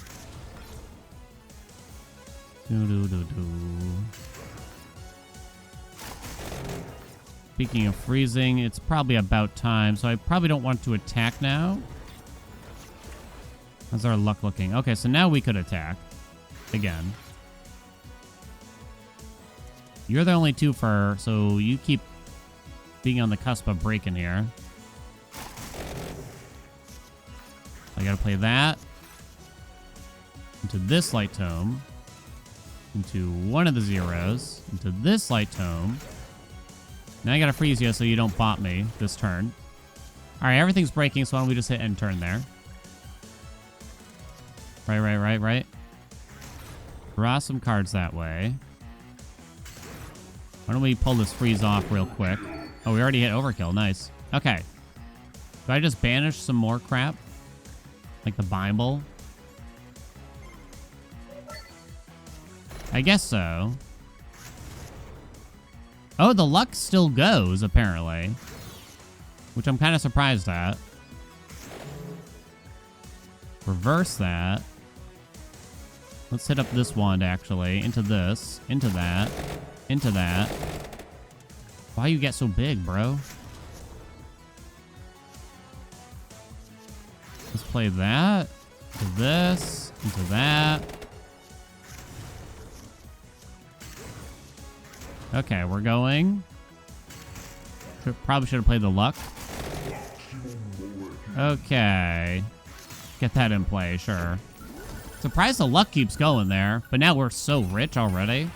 Speaking of freezing, it's probably about time, so I probably don't want to attack now. How's our luck looking? Okay, so now we could attack. Again. You're the only 2-fer, so you keep being on the cusp of breaking here. I gotta play that. Into this Light Tome. Into one of the 0s. Into this Light Tome. Now I gotta freeze you so you don't bot me this turn. Alright, everything's breaking, so why don't we just hit end turn there. Right. Draw some cards that way. Why don't we pull this freeze off real quick? Oh, we already hit overkill. Nice. Okay. Do I just banish some more crap? Like the Bible? I guess so. Oh, the luck still goes, apparently. Which I'm kind of surprised at. Reverse that. Let's hit up this wand, actually. Into this. Into that. Into that. Why you get so big, bro? Let's play that. Into this. Into that. Okay, we're going. Probably should have played the luck. Okay. Get that in play, sure. Surprised the luck keeps going there, but now we're so rich already.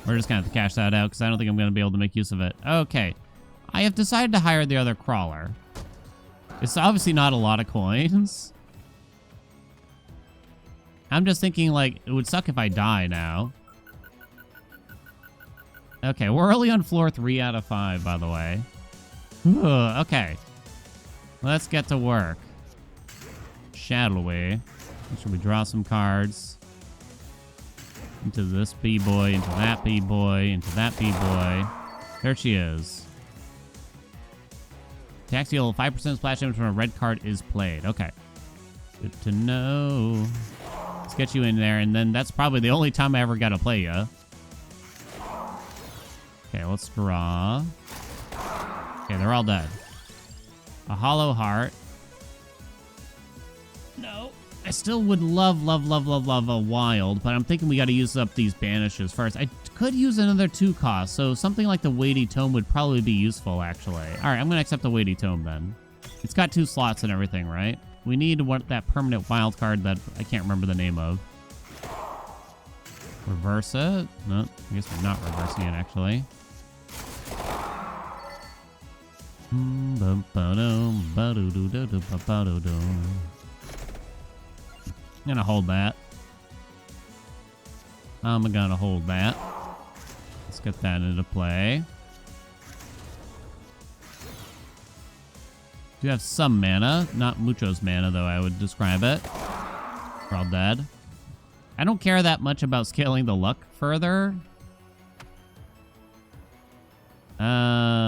We're just gonna have to cash that out because I don't think I'm gonna be able to make use of it. Okay. I have decided to hire the other crawler. It's obviously not a lot of coins. I'm just thinking, like, it would suck if I die now. Okay, we're only on floor 3 out of 5, by the way. Okay. Let's get to work. Shall we? Should we draw some cards? Into this B-boy, into that B-boy, into that B-boy. There she is. Tax deal 5% splash damage when a red card is played. Okay. Good to know. Let's get you in there, and then that's probably the only time I ever got to play you. Okay, let's draw. Okay, they're all dead. A hollow heart. No. I still would love a wild, but I'm thinking we got to use up these banishes first. I could use another 2 cost, so something like the weighty tome would probably be useful, actually. All right, I'm going to accept the weighty tome then. It's got 2 slots and everything, right? We need that permanent wild card that I can't remember the name of. Reverse it. No, I guess we're not reversing it, actually. I'm gonna hold that. I'm gonna hold that. Let's get that into play. Do have some mana. Not muchos mana, though, I would describe it. We're all dead. I don't care that much about scaling the luck further.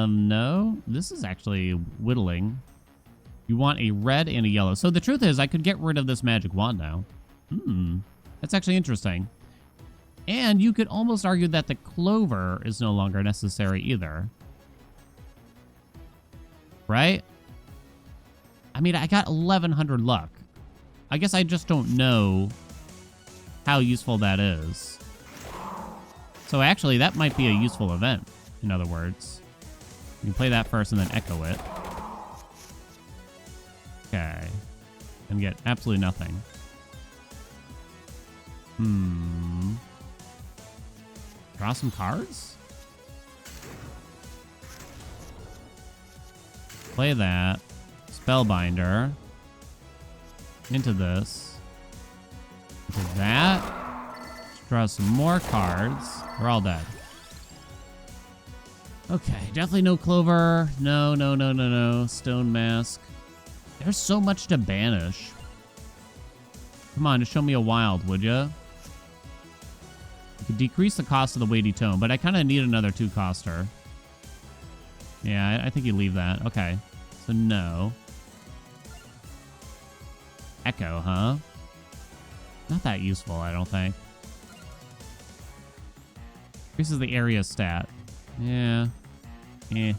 No. This is actually whittling. You want a red and a yellow. So the truth is, I could get rid of this magic wand now. That's actually interesting. And you could almost argue that the clover is no longer necessary either. Right? I mean, I got 1100 luck. I guess I just don't know how useful that is. So actually, that might be a useful event, in other words. You can play that first and then echo it. Okay. And get absolutely nothing. Draw some cards? Play that. Spellbinder. Into this. Into that. Let's draw some more cards. We're all dead. Okay, definitely no clover. No. Stone mask. There's so much to banish. Come on, just show me a wild, would ya? You could decrease the cost of the weighty tome, but I kind of need another 2-coster. Yeah, I think you leave that. Okay, so no. Echo, huh? Not that useful, I don't think. Increases the area stat. Yeah. The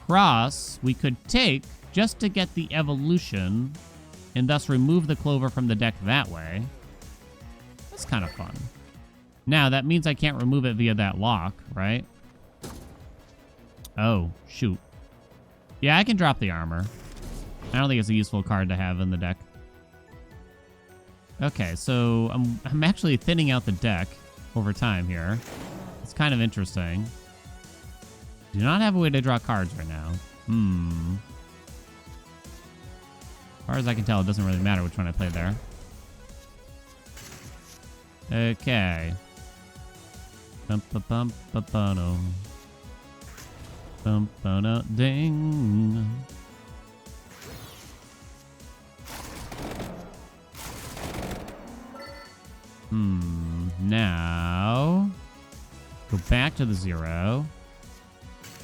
cross we could take just to get the evolution and thus remove the clover from the deck that way. That's kind of fun. Now, that means I can't remove it via that lock, right? Oh, shoot. Yeah, I can drop the armor. I don't think it's a useful card to have in the deck. Okay, so I'm actually thinning out the deck over time here. It's kind of interesting. Do not have a way to draw cards right now. As far as I can tell, it doesn't really matter which one I play there. Okay. Ding. Now Go back to the 0.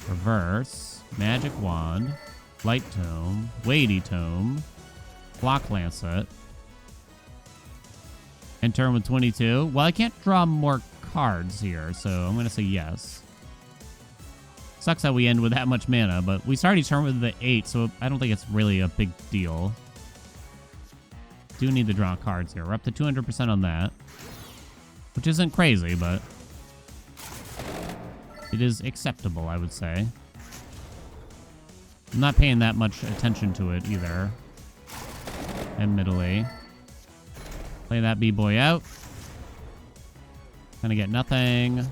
Reverse. Magic Wand. Light Tome. Weighty Tome. Block Lancet. And turn with 22. Well, I can't draw more cards here, so I'm going to say yes. Sucks that we end with that much mana, but we started each turn with the 8, so I don't think it's really a big deal. Do need to draw cards here. We're up to 200% on that, which isn't crazy, but it is acceptable, I would say. I'm not paying that much attention to it either, admittedly. Play that B-boy out. Gonna get nothing.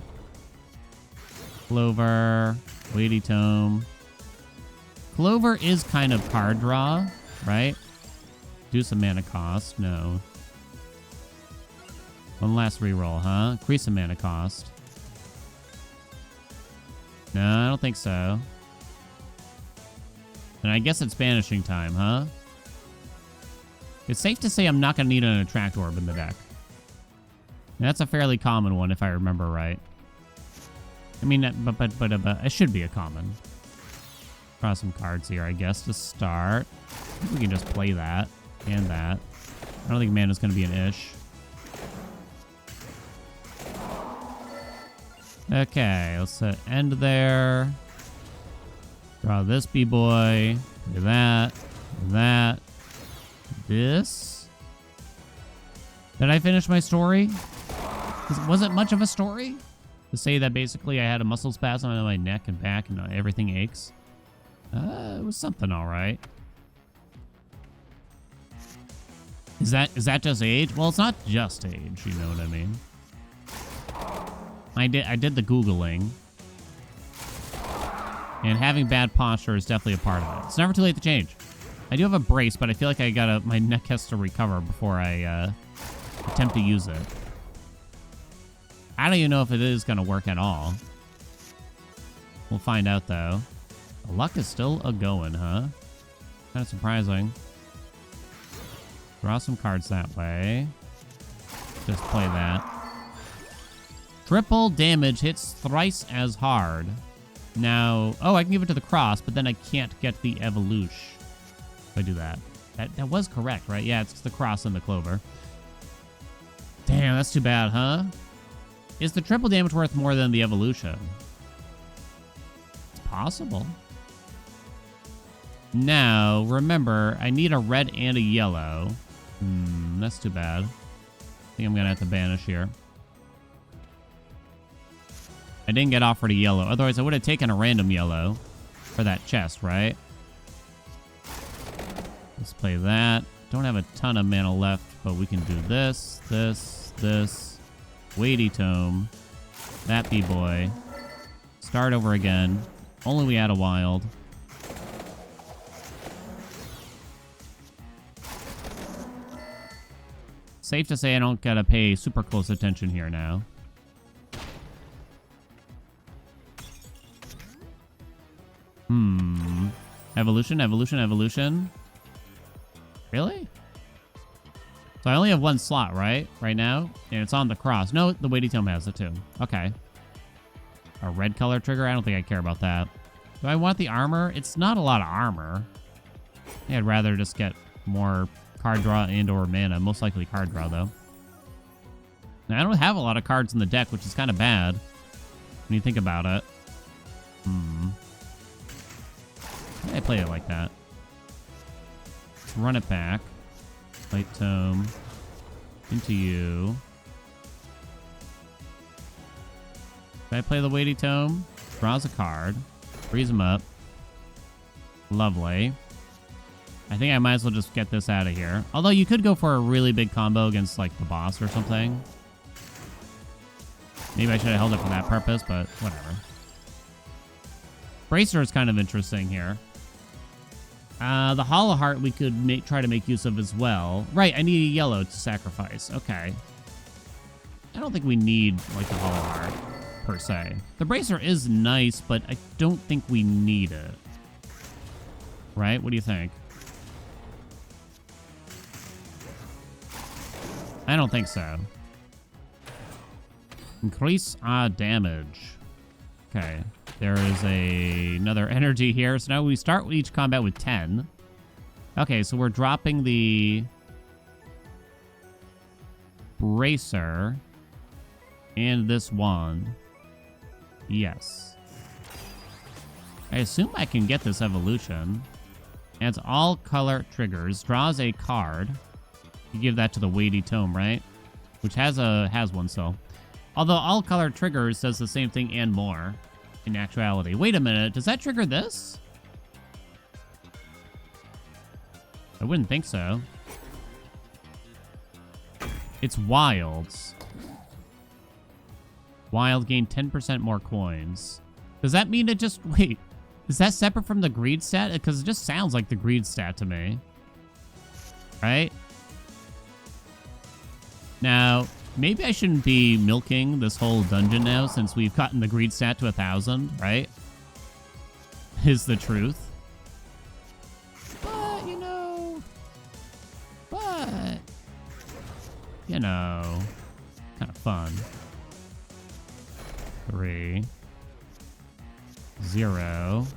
Clover. Weighty Tome. Clover is kind of card draw, right? Do some mana cost. No. One last reroll, huh? Increase some mana cost. No, I don't think so. And I guess it's banishing time, huh? It's safe to say I'm not going to need an Attract Orb in the deck. And that's a fairly common one, if I remember right. I mean, but it should be a common. Draw some cards here, I guess, to start. I think we can just play that and that. I don't think mana's going to be an ish. Okay, let's end there. Draw this B-boy. Do that. Do that. This. Did I finish my story? Was it much of a story? To say that basically I had a muscle spasm on my neck and back and everything aches. It was something all right. Is that just age? Well, it's not just age, you know what I mean? I did the Googling. And having bad posture is definitely a part of it. It's never too late to change. I do have a brace, but I feel like my neck has to recover before I attempt to use it. I don't even know if it is going to work at all. We'll find out, though. The luck is still a-going, huh? Kind of surprising. Draw some cards that way. Just play that. Triple damage hits thrice as hard. Now, oh, I can give it to the cross, but then I can't get the evolution if I do that. That was correct, right? Yeah, it's the cross and the clover. Damn, that's too bad, huh? Is the triple damage worth more than the evolution? It's possible. Now, remember, I need a red and a yellow. That's too bad. I think I'm going to have to banish here. I didn't get offered a yellow. Otherwise, I would have taken a random yellow for that chest, right? Let's play that. Don't have a ton of mana left, but we can do this, this, this. Weighty Tome. That B-boy. Start over again. Only we had a wild. Safe to say I don't gotta pay super close attention here now. Evolution, evolution, evolution. Really? So I only have one slot, right? Right now? And it's on the cross. No, the Weighty Tome has it too. Okay. A red color trigger? I don't think I care about that. Do I want the armor? It's not a lot of armor. I think I'd rather just get more card draw and or mana. Most likely card draw, though. Now, I don't have a lot of cards in the deck, which is kind of bad when you think about it. I play it like that. Let's run it back. Light Tome. Into you. Did I play the Weighty Tome? Draws a card. Frees him up. Lovely. I think I might as well just get this out of here. Although you could go for a really big combo against, like, the boss or something. Maybe I should have held it for that purpose, but whatever. Bracer is kind of interesting here. The Hollow Heart we could try to make use of as well. Right, I need a yellow to sacrifice. Okay. I don't think we need, like, the Hollow Heart, per se. The Bracer is nice, but I don't think we need it. Right? What do you think? I don't think so. Increase our damage. Okay. There is another energy here. So now we start with each combat with 10. Okay, so we're dropping the bracer and this one. Yes. I assume I can get this evolution. Adds all color triggers. Draws a card. You give that to the weighty tome, right? Which has one, so. Although all color triggers does the same thing and more in actuality. Wait a minute. Does that trigger this? I wouldn't think so. It's wilds. Wild gain 10% more coins. Does that mean it just... Wait. Is that separate from the greed stat? Because it just sounds like the greed stat to me. Right? Now, maybe I shouldn't be milking this whole dungeon now since we've gotten the greed stat to 1,000, right? Is the truth. But, you know, kind of fun. 3, 0.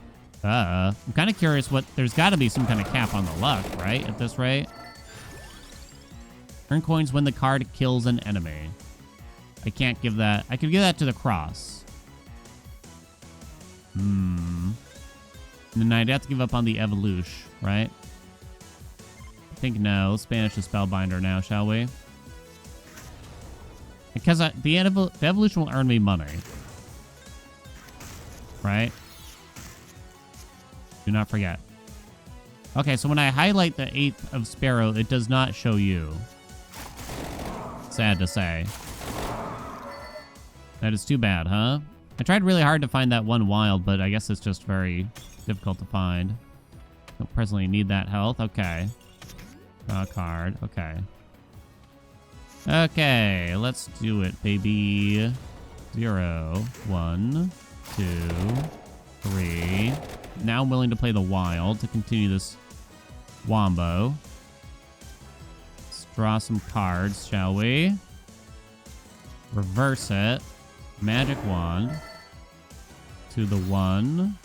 I'm kind of curious what... There's got to be some kind of cap on the luck, right? At this rate. Earn coins when the card kills an enemy. I can't give that... I could give that to the cross. And then I'd have to give up on the evolution, right? I think no. Let's banish the Spellbinder now, shall we? Because the evolution will earn me money. Right? Do not forget. Okay, so when I highlight the 8th of Sparrow, it does not show you. Sad to say. That is too bad, huh? I tried really hard to find that one wild, but I guess it's just very difficult to find. Don't presently need that health. Okay. Draw a card. Okay. Okay, let's do it, baby. 0, 1, 2, 3. Now I'm willing to play the wild to continue this wombo. Let's draw some cards, shall we? Reverse it. Magic wand. To the 1.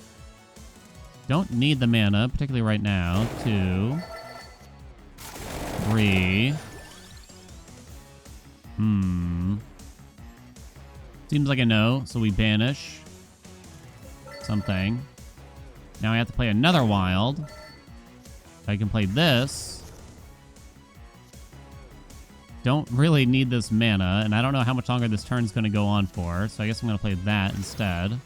Don't need the mana, particularly right now. 2. 3. Seems like a no, so we banish something. Now I have to play another wild. I can play this. Don't really need this mana, and I don't know how much longer this turn's going to go on for, so I guess I'm going to play that instead.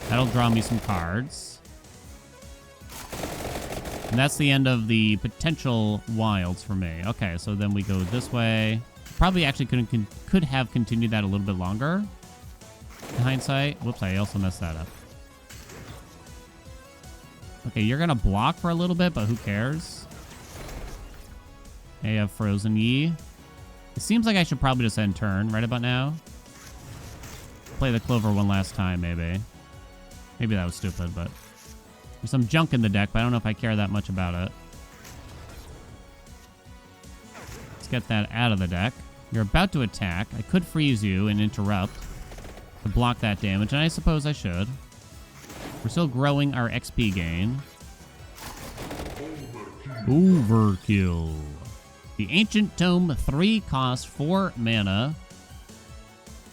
That'll draw me some cards. And that's the end of the potential wilds for me. Okay, so then we go this way. Probably actually could have continued that a little bit longer. In hindsight. Whoops, I also messed that up. Okay, you're going to block for a little bit, but who cares? I have Frozen Yi. It seems like I should probably just end turn right about now. Play the Clover one last time, maybe. Maybe that was stupid, but... There's some junk in the deck, but I don't know if I care that much about it. Let's get that out of the deck. You're about to attack. I could freeze you and interrupt to block that damage, and I suppose I should. We're still growing our XP gain. Overkill. The Ancient Tome, 3 cost, 4 mana.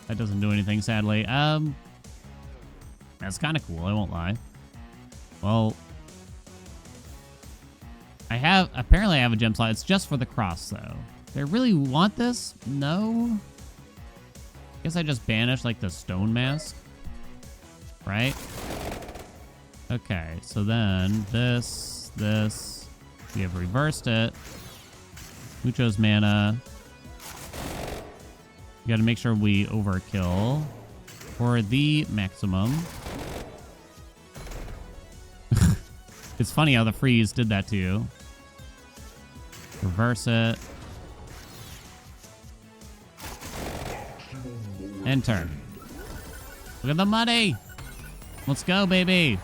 That doesn't do anything, sadly. That's kind of cool, I won't lie. Well, apparently I have a gem slot. It's just for the cross, though. Do I really want this? No. Guess I just banish, like, the stone mask. Right? Okay, so then this. We have reversed it. Mucho's mana. We gotta make sure we overkill for the maximum. It's funny how the freeze did that to you. Reverse it. And turn. Look at the money! Let's go, baby!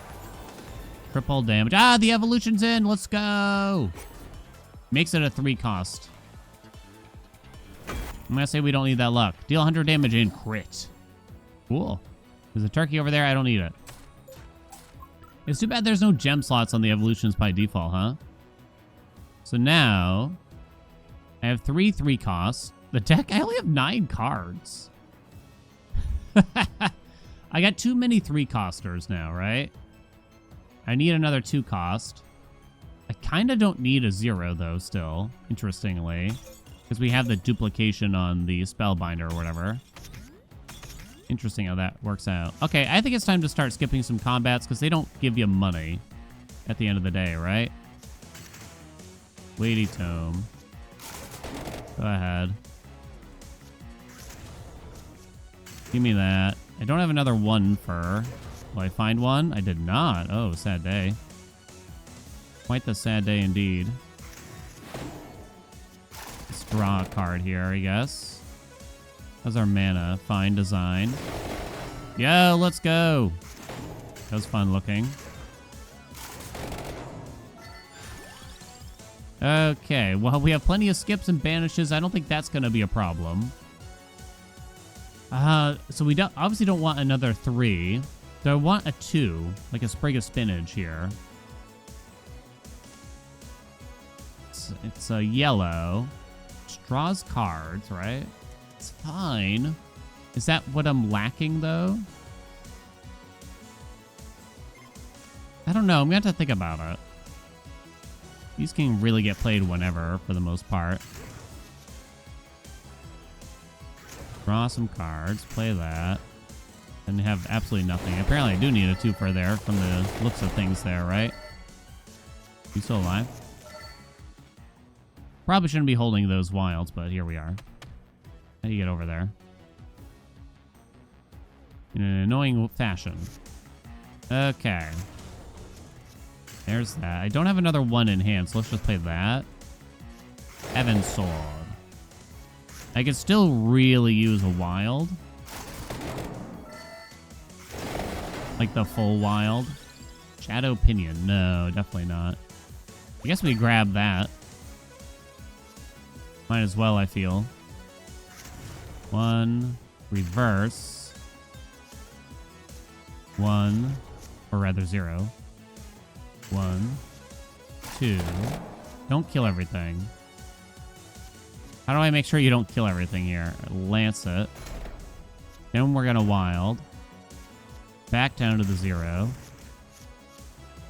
Triple damage. Ah, the evolution's in! Let's go! Makes it a 3 cost. I'm gonna say we don't need that luck. Deal 100 damage and crit. Cool. There's a turkey over there. I don't need it. It's too bad there's no gem slots on the evolutions by default, huh? So now, I have 3 costs. The deck, I only have 9 cards. I got too many 3-costers now, right? I need another 2 cost. I kind of don't need a 0, though, still, interestingly. Because we have the duplication on the Spellbinder or whatever. Interesting how that works out. Okay, I think it's time to start skipping some combats because they don't give you money at the end of the day, right? Weighty Tome. Go ahead. Give me that. I don't have another 1 fur. Will I find one? I did not. Oh, sad day. Quite the sad day indeed. Let's draw a card here, I guess. How's our mana? Fine design. Yo, let's go. That was fun looking. Okay, well, we have plenty of skips and banishes. I don't think that's going to be a problem. So we obviously don't want another 3. So I want a 2, like a sprig of spinach here. It's a yellow. Which draws cards, right? It's fine. Is that what I'm lacking, though? I don't know. I'm going to have to think about it. These can really get played whenever, for the most part. Draw some cards. Play that. And have absolutely nothing. Apparently, I do need a 2 for there from the looks of things there, right? You still alive? Probably shouldn't be holding those wilds, but here we are. How do you get over there? In an annoying fashion. Okay. There's that. I don't have another 1 in hand, so let's just play that. Heaven's Sword. I could still really use a wild. Like the full wild. Shadow Pinion. No, definitely not. I guess we grab that. Might as well, I feel. 1. Reverse. 1. Or rather 0. 1. 2. Don't kill everything. How do I make sure you don't kill everything here? Lance it. Then we're going to wild. Back down to the 0.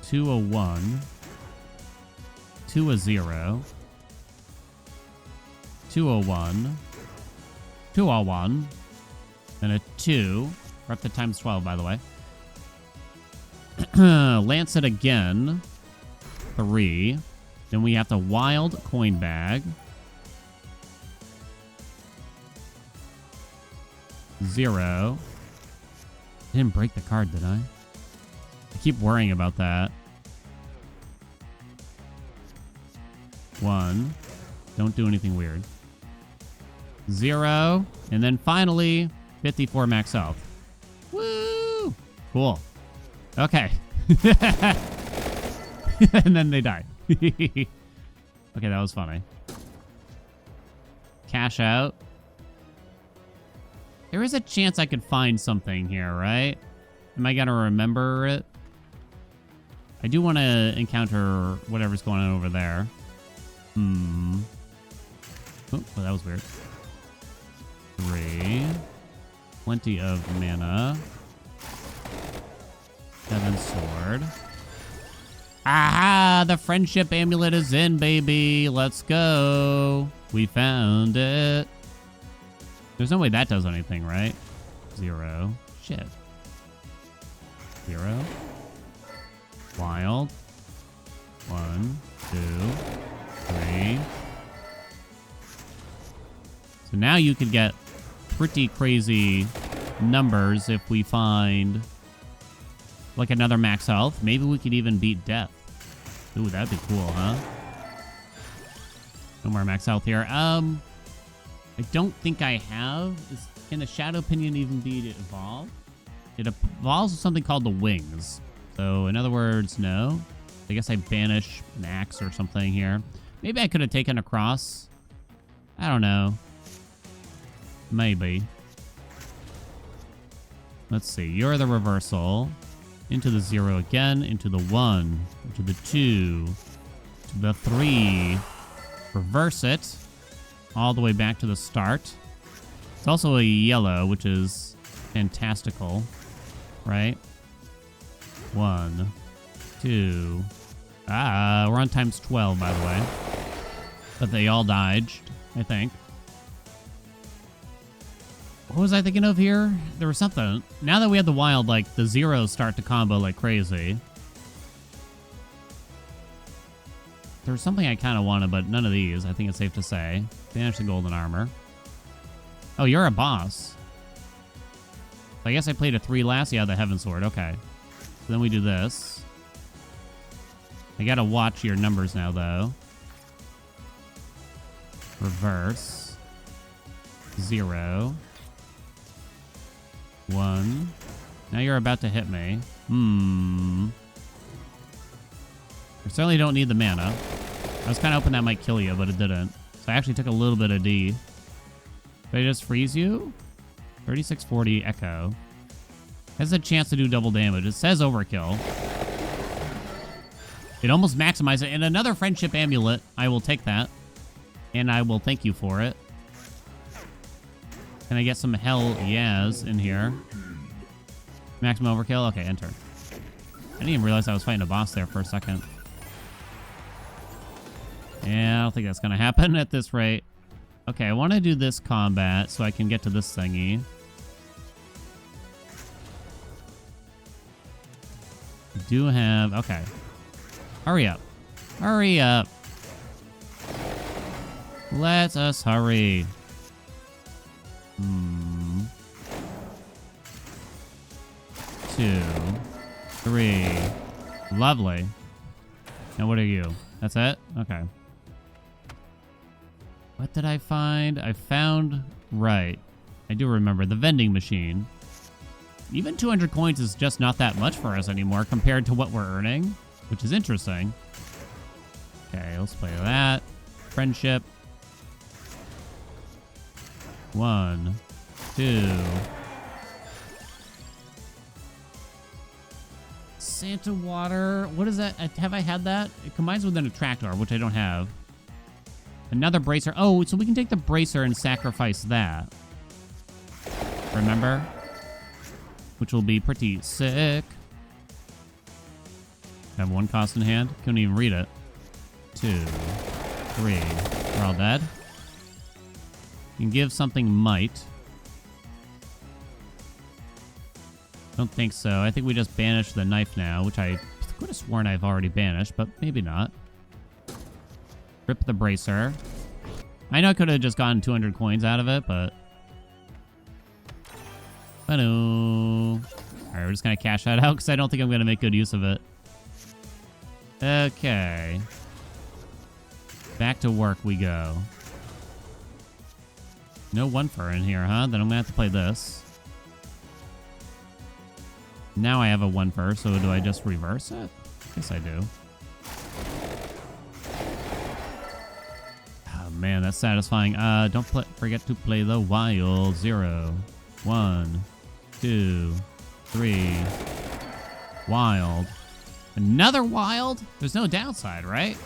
2 a 1. 2 a 0. 2 a 1. 2 a 1. And a 2. We're up to times 12, by the way. Lance it again. 3. Then we have to wild coin bag. 0. Didn't break the card, did I? I keep worrying about that. 1. Don't do anything weird. 0. And then finally, 54 max health. Woo! Cool. Okay. And then they died. Okay, that was funny. Cash out. There is a chance I could find something here, right? Am I going to remember it? I do want to encounter whatever's going on over there. Oh, that was weird. 3. Plenty of mana. Heaven's Sword. Aha! The friendship amulet is in, baby. Let's go. We found it. There's no way that does anything, right? 0. Shit. 0. Wild. 1, 2, 3. So now you could get pretty crazy numbers if we find like another max health. Maybe we could even beat death. Ooh, that'd be cool, huh? No more max health here. I don't think I have. Can the Shadow Pinion even be evolved? It evolves with something called the Wings. So, in other words, no. I guess I banish an axe or something here. Maybe I could have taken a cross. I don't know. Maybe. Let's see. You're the reversal. Into the 0 again. Into the 1. Into the 2. To the 3. Reverse it. All the way back to the start. It's also a yellow, which is fantastical. Right? 1. 2. We're on times 12, by the way. But they all dodged, I think. What was I thinking of here? There was something. Now that we have the wild, like, the zeros start to combo like crazy. There was something I kind of wanted, but none of these, I think it's safe to say. Banish the golden armor. Oh, you're a boss. I guess I played a 3 last. Yeah, the heaven sword. Okay. So then we do this. I gotta watch your numbers now, though. Reverse. 0. 1. Now you're about to hit me. I certainly don't need the mana. I was kind of hoping that might kill you, but it didn't. So I actually took a little bit of D. Did I just freeze you? 3640 Echo. Has a chance to do double damage. It says overkill. It almost maximized it. And another friendship amulet. I will take that. And I will thank you for it. Can I get some hell yes in here? Maximum overkill? Okay, enter. I didn't even realize I was fighting a boss there for a second. Yeah, I don't think that's going to happen at this rate. Okay, I want to do this combat so I can get to this thingy. I do have... Okay. Hurry up. Hurry up. Let us hurry. 2, 3. Lovely. Now what are you? That's it? Okay. What did I find? I found... Right. I do remember. The vending machine. Even 200 coins is just not that much for us anymore compared to what we're earning, which is interesting. Okay, let's play that. Friendship. 1, 2. Santa water. What is that? Have I had that? It combines with an attractor, which I don't have. Another bracer. Oh, so we can take the bracer and sacrifice that. Remember? Which will be pretty sick. I have 1 cost in hand. Couldn't even read it. 2, 3. We're all dead. You can give something might. Don't think so. I think we just banished the knife now, which I could have sworn I've already banished, but maybe not. Rip the bracer. I know I could have just gotten 200 coins out of it, but... Alright, we're just going to cash that out because I don't think I'm going to make good use of it. Okay. Back to work we go. No 1-fer in here, huh? Then I'm going to have to play this. Now I have a 1-fer, so do I just reverse it? Yes, I do. Oh, man, that's satisfying. Don't forget to play the wild. 0, 1, 2, 3. Wild. Another wild? There's no downside, right?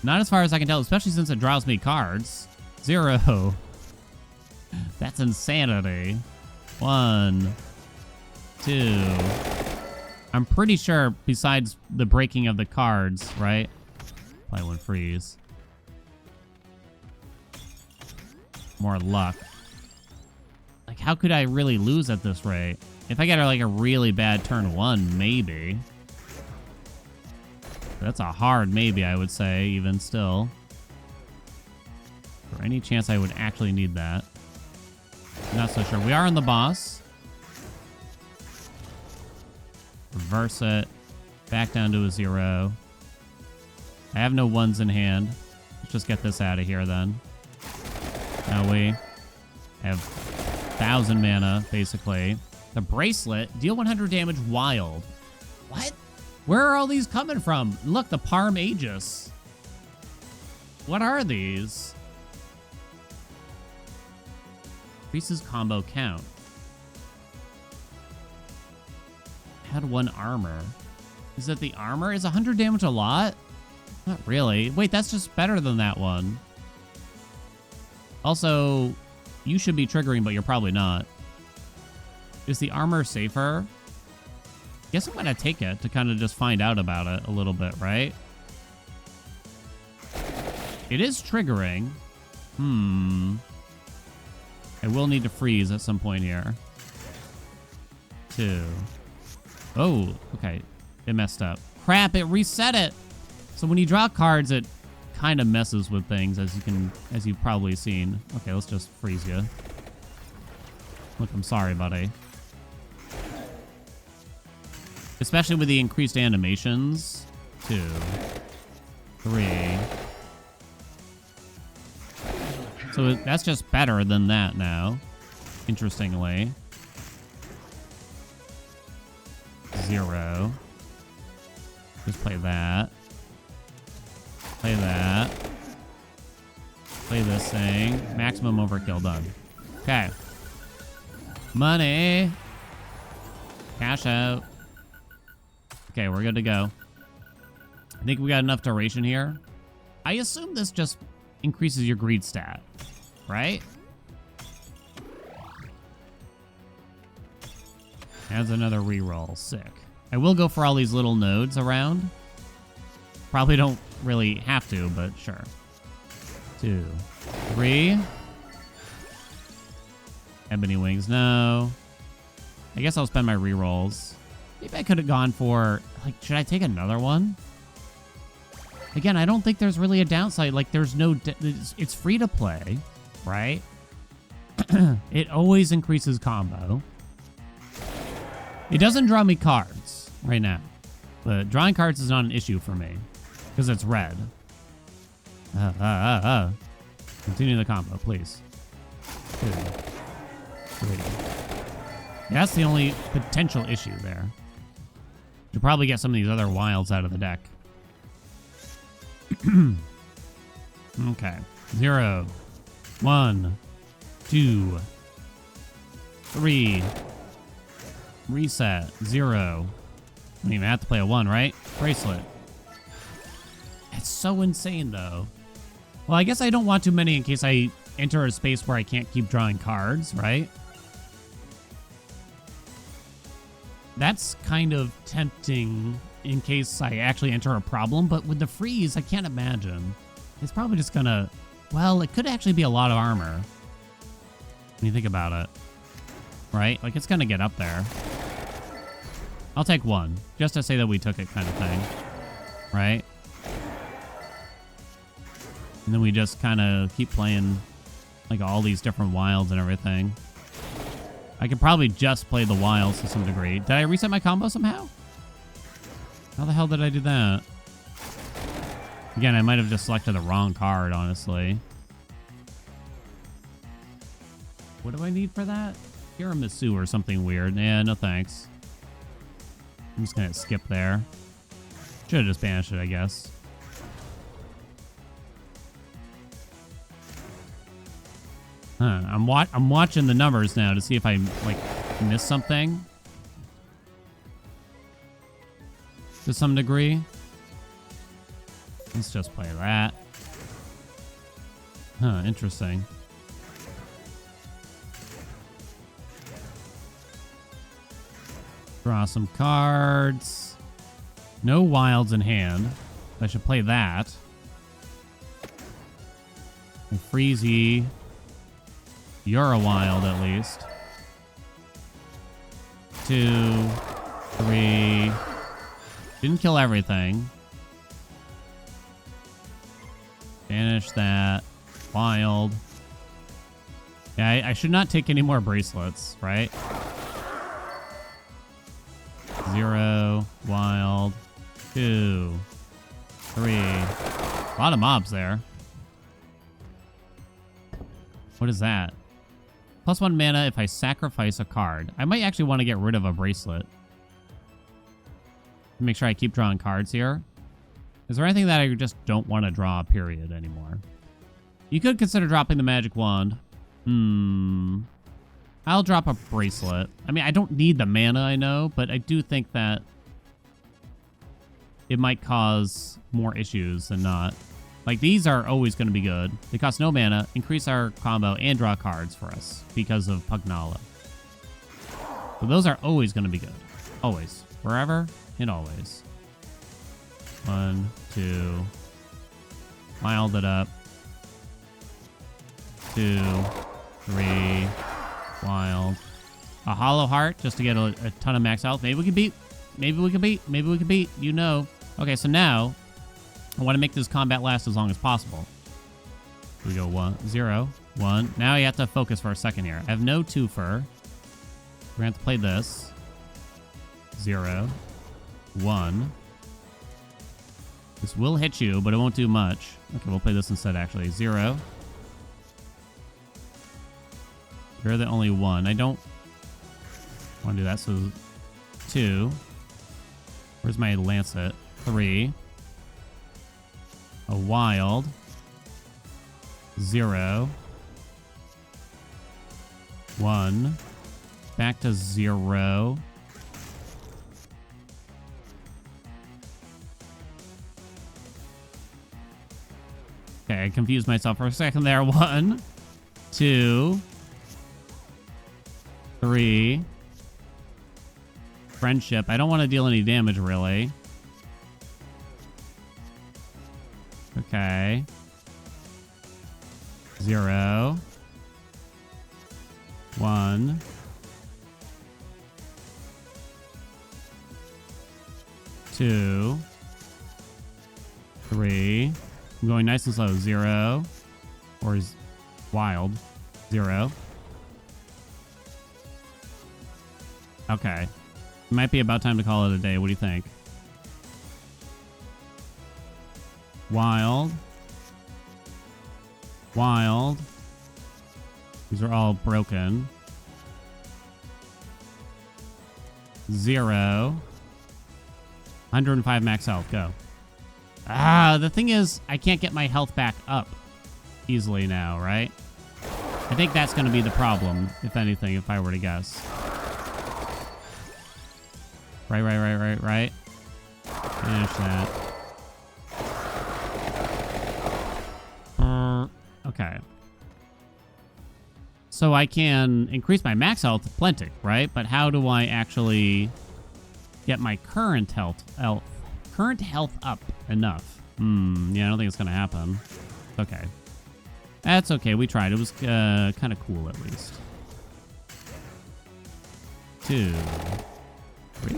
Not as far as I can tell, especially since it draws me cards. 0. That's insanity. 1, 2. I'm pretty sure, besides the breaking of the cards, right? Play 1 freeze. More luck. Like, how could I really lose at this rate? If I get like a really bad turn 1, maybe. That's a hard maybe, I would say, even still. For any chance I would actually need that. Not so sure. We are on the boss. Reverse it. Back down to a 0. I have no 1s in hand. Let's just get this out of here then. Now we have 1,000 mana, basically. The bracelet. Deal 100 damage wild. What? Where are all these coming from? Look, the Parm Aegis. What are these? Increases combo count. Add 1 armor. Is it the armor? Is 100 damage a lot? Not really. Wait, that's just better than that one. Also, you should be triggering, but you're probably not. Is the armor safer? Guess I'm gonna take it to kind of just find out about it a little bit, right? It is triggering. I will need to freeze at some point here. 2. Oh, okay. It messed up. Crap, it reset it. So when you draw cards, it kind of messes with things, as you've probably seen. Okay, let's just freeze you. Look, I'm sorry, buddy. Especially with the increased animations. 2, 3. So that's just better than that now, interestingly. 0. Just play that. Play that. Play this thing. Maximum overkill done. Okay. Money. Cash out. Okay, we're good to go. I think we got enough duration here. I assume this just increases your greed stat, right? Adds another reroll. Sick. I will go for all these little nodes around. Probably don't really have to, but sure. 2, 3. Ebony Wings, no. I guess I'll spend my rerolls. Maybe I could have gone for, like, should I take another one? Again, I don't think there's really a downside. Like, there's no, it's free to play, right? It always increases combo. It doesn't draw me cards right now, but drawing cards is not an issue for me because it's red. Continue the combo, please. 2, 3. That's the only potential issue there. You'll probably get some of these other wilds out of the deck. Okay. 0, 1, 2, 3. Reset. 0. I don't even have to play a 1, right? Bracelet. It's so insane, though. Well, I guess I don't want too many in case I enter a space where I can't keep drawing cards, right? That's kind of tempting in case I actually enter a problem, but with the freeze, I can't imagine. It's probably just gonna... Well, it could actually be a lot of armor. When you think about it. Right? Like, it's gonna get up there. I'll take 1, just to say that we took it kind of thing. Right? And then we just kind of keep playing, like, all these different wilds and everything. I could probably just play the wilds to some degree. Did I reset my combo somehow? How the hell did I do that? Again, I might have just selected the wrong card, honestly. What do I need for that? Tiramisu or something weird. Yeah, no thanks. I'm just gonna skip there. Should have just banished it, I guess. Huh, I'm watching the numbers now to see if I, like, missed something. To some degree. Let's just play that. Huh, interesting. Draw some cards. No wilds in hand. I should play that. And Freezy. You're a wild, at least. 2, 3. Didn't kill everything. Banish that. Wild. Yeah, I should not take any more bracelets, right? 0, wild, 2, 3. A lot of mobs there. What is that? +1 mana if I sacrifice a card. I might actually want to get rid of a bracelet. Make sure I keep drawing cards here. Is there anything that I just don't want to draw, period, anymore? You could consider dropping the magic wand. I'll drop a bracelet. I mean, I don't need the mana, I know, but I do think that it might cause more issues than not. Like, these are always going to be good. They cost no mana, increase our combo, and draw cards for us because of Pugnala. So those are always going to be good. Always. Forever and always. 1, 2. Mild it up. 2, 3. Wild. A hollow heart just to get a ton of max health. Maybe we can beat. Maybe we can beat. Maybe we can beat. You know. Okay, so now I want to make this combat last as long as possible. Here we go. 1, 0, 1. Now you have to focus for a second here. I have no twofer. We're going to have to play this. 0, 1. This will hit you, but it won't do much. Okay, we'll play this instead, actually. 0. You're the only one. I don't want to do that, so 2. Where's my Lancet? 3. A wild. 0. 1. Back to 0. Okay, I confused myself for a second there. 1, 2, 3. Friendship. I don't want to deal any damage, really. Okay. 0. 1. 2. 3. I'm going nice and slow. 0. Or is wild. 0. Okay. It might be about time to call it a day. What do you think? Wild. Wild. These are all broken. 0. 105 max health. Go. Ah, the thing is, I can't get my health back up easily now, right? I think that's going to be the problem, if anything, if I were to guess. Right. Finish that. Okay. So I can increase my max health plenty, right? But how do I actually get my current health up enough? Yeah, I don't think it's gonna happen. Okay. That's okay, we tried. It was kind of cool, at least. 2, 3.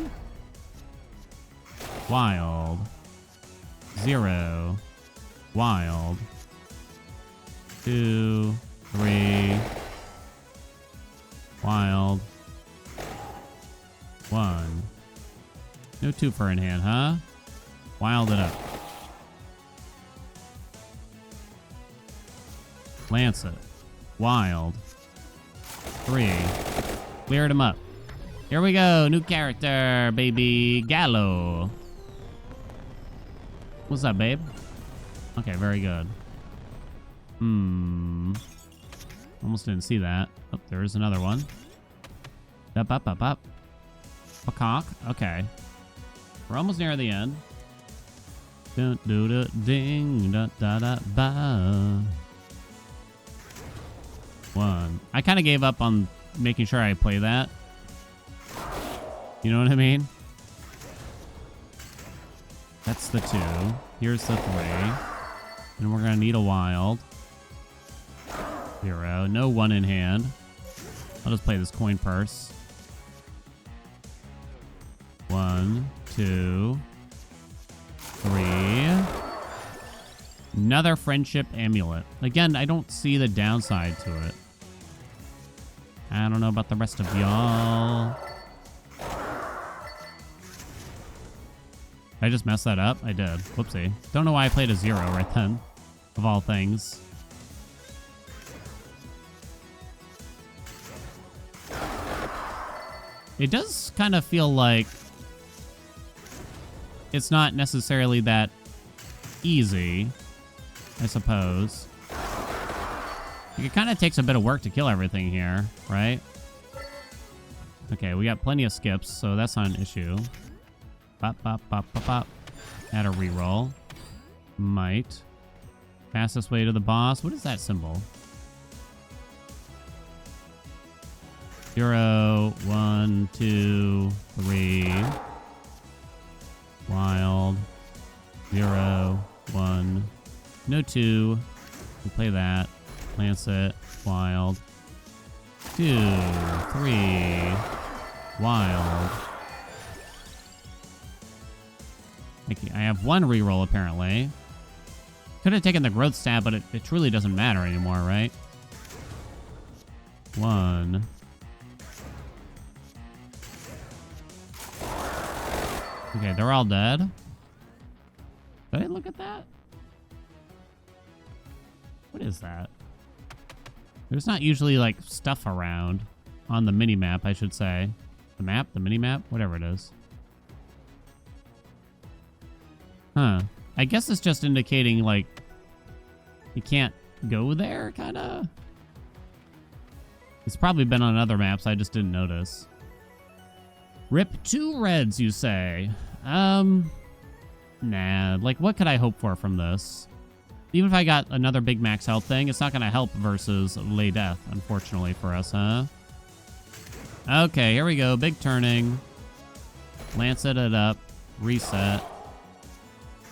Wild. 0. Wild. 2, 3. Wild. 1. No twofer in hand, huh? Wild it up. Lancet. Wild. 3. Cleared him up. Here we go. New character, baby. Gallo. What's up, babe? Okay, very good. Almost didn't see that. Oh, there is another one. Up. A cock. Okay. We're almost near the end. Dun, doo, doo, ding, da, da, da, ba. 1. I kind of gave up on making sure I play that. You know what I mean? That's the 2. Here's the 3. And we're going to need a wild. 0. No 1 in hand. I'll just play this coin purse. 1, 2, 3. Another friendship amulet. Again, I don't see the downside to it. I don't know about the rest of y'all. I just messed that up? I did. Whoopsie. Don't know why I played a 0 right then. Of all things. It does kind of feel like it's not necessarily that easy, I suppose. It kind of takes a bit of work to kill everything here, right? Okay, we got plenty of skips, so that's not an issue. Bop, bop, bop, bop, bop. Add a reroll. Might. Fastest way to the boss. What is that symbol? 0, 1, 2, 3. Wild. 0, 1. No 2. We play that. Lancet. Wild. 2, 3. Wild. Okay, I have 1 reroll apparently. Could have taken the growth stab, but it truly doesn't matter anymore, right? 1. Okay, they're all dead. Did I look at that? What is that? There's not usually, like, stuff around on the mini-map, I should say. The map? The mini-map? Whatever it is. Huh. I guess it's just indicating, like, you can't go there, kind of? It's probably been on other maps, I just didn't notice. Rip 2 reds, you say? Nah, like, what could I hope for from this? Even if I got another big max health thing, it's not gonna help versus Lay Death, unfortunately for us, huh? Okay, here we go, big turning. Lancet it up, reset.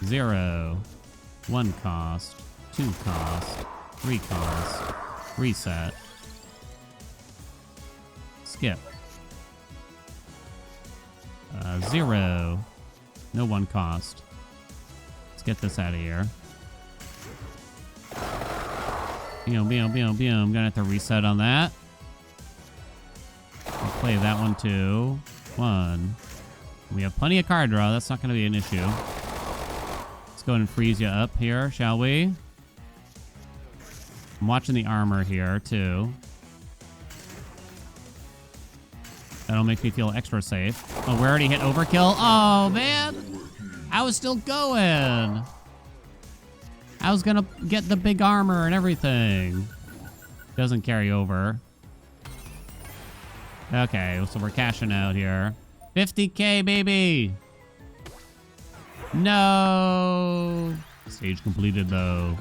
0, 1 cost, 2 cost, 3 cost, reset. Skip. 0, no 1 cost. Let's get this out of here. Boom, boom, boom, boom. I'm gonna have to reset on that. I'll play that one too. 1. We have plenty of card draw. That's not gonna be an issue. Let's go ahead and freeze you up here, shall we? I'm watching the armor here too. That'll make me feel extra safe. Oh, we already hit overkill? Oh, man! I was still going! I was gonna get the big armor and everything. Doesn't carry over. Okay, so we're cashing out here. 50K, baby! No! Stage completed, though.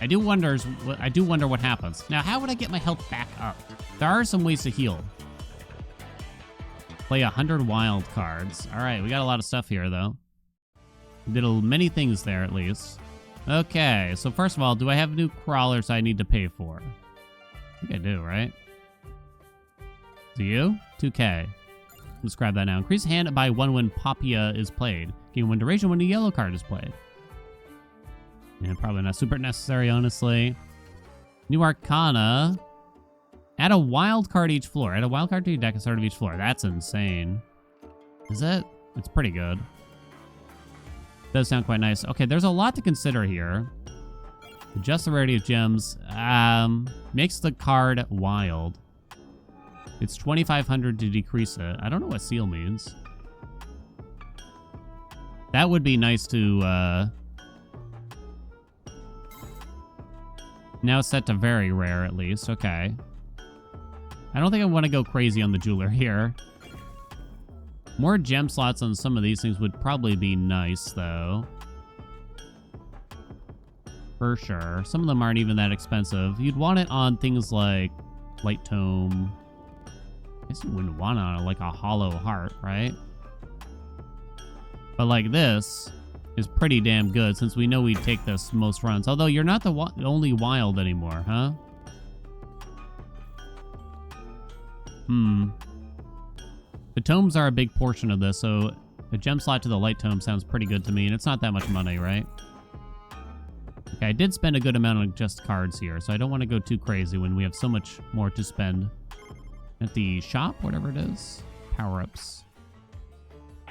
I do wonder what happens. Now, how would I get my health back up? There are some ways to heal. Play 100 wild cards. All right, we got a lot of stuff here, though. Did many things there, at least. Okay, so first of all, do I have new crawlers I need to pay for? I think I do, right? Do you? 2K. Let's grab that now. Increase hand by 1 when Papia is played. Gain 1 duration when a yellow card is played. Yeah, probably not super necessary, honestly. New Arcana. Add a wild card each floor. Add a wild card to your deck at the start of each floor. That's insane. Is it? It's pretty good. Does sound quite nice. Okay, there's a lot to consider here. Adjust the rarity of gems. Makes the card wild. It's 2,500 to decrease it. I don't know what seal means. That would be nice to, now it's set to very rare, at least. Okay. I don't think I want to go crazy on the jeweler here. More gem slots on some of these things would probably be nice, though. For sure. Some of them aren't even that expensive. You'd want it on things like Light Tome. I guess you wouldn't want it on like a hollow heart, right? But like this is pretty damn good since we know we take this most runs. Although you're not the only wild anymore, huh? The tomes are a big portion of this, so a gem slot to the light tome sounds pretty good to me, and it's not that much money, right? Okay, I did spend a good amount on just cards here, so I don't want to go too crazy when we have so much more to spend at the shop, whatever it is. Power-ups.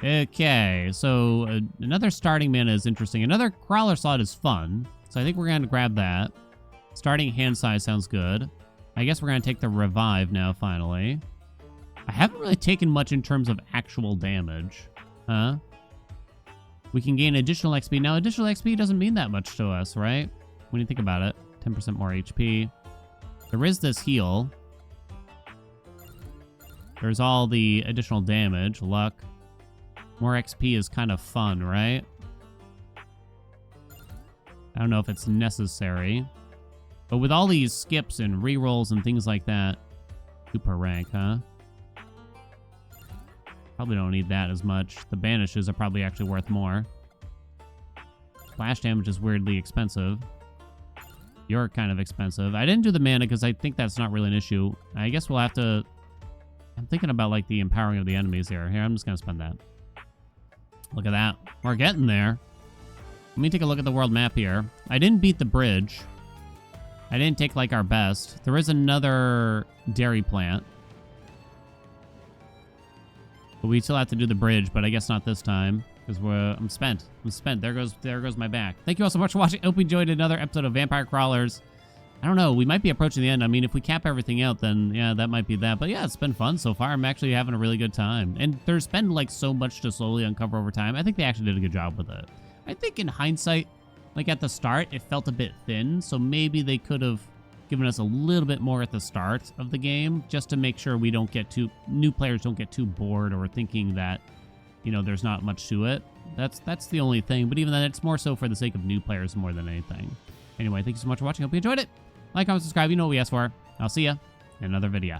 Okay, so another starting mana is interesting. Another crawler slot is fun, so I think we're going to grab that. Starting hand size sounds good. I guess we're going to take the revive now, finally. I haven't really taken much in terms of actual damage. Huh? We can gain additional XP. Now, additional XP doesn't mean that much to us, right? When you think about it. 10% more HP. There is this heal. There's all the additional damage, luck. More XP is kind of fun, right? I don't know if it's necessary. But with all these skips and rerolls and things like that, 2 per rank, huh? Probably don't need that as much. The banishes are probably actually worth more. Splash damage is weirdly expensive. You're kind of expensive. I didn't do the mana because I think that's not really an issue. I guess we'll have to... I'm thinking about, like, the empowering of the enemies here. Here, I'm just going to spend that. Look at that. We're getting there. Let me take a look at the world map here. I didn't beat the bridge. I didn't take, like, our best. There is another dairy plant. But we still have to do the bridge, but I guess not this time. Because I'm spent. I'm spent. There goes my back. Thank you all so much for watching. I hope you enjoyed another episode of Vampire Crawlers. I don't know. We might be approaching the end. I mean, if we cap everything out, then yeah, that might be that. But yeah, it's been fun so far. I'm actually having a really good time. And there's been like so much to slowly uncover over time. I think they actually did a good job with it. I think in hindsight, like at the start, it felt a bit thin. So maybe they could have given us a little bit more at the start of the game, just to make sure we don't get new players don't get too bored or thinking that, you know, there's not much to it. That's the only thing. But even then, it's more so for the sake of new players more than anything. Anyway, thank you so much for watching. Hope you enjoyed it. Like, comment, subscribe. You know what we asked for. I'll see ya in another video.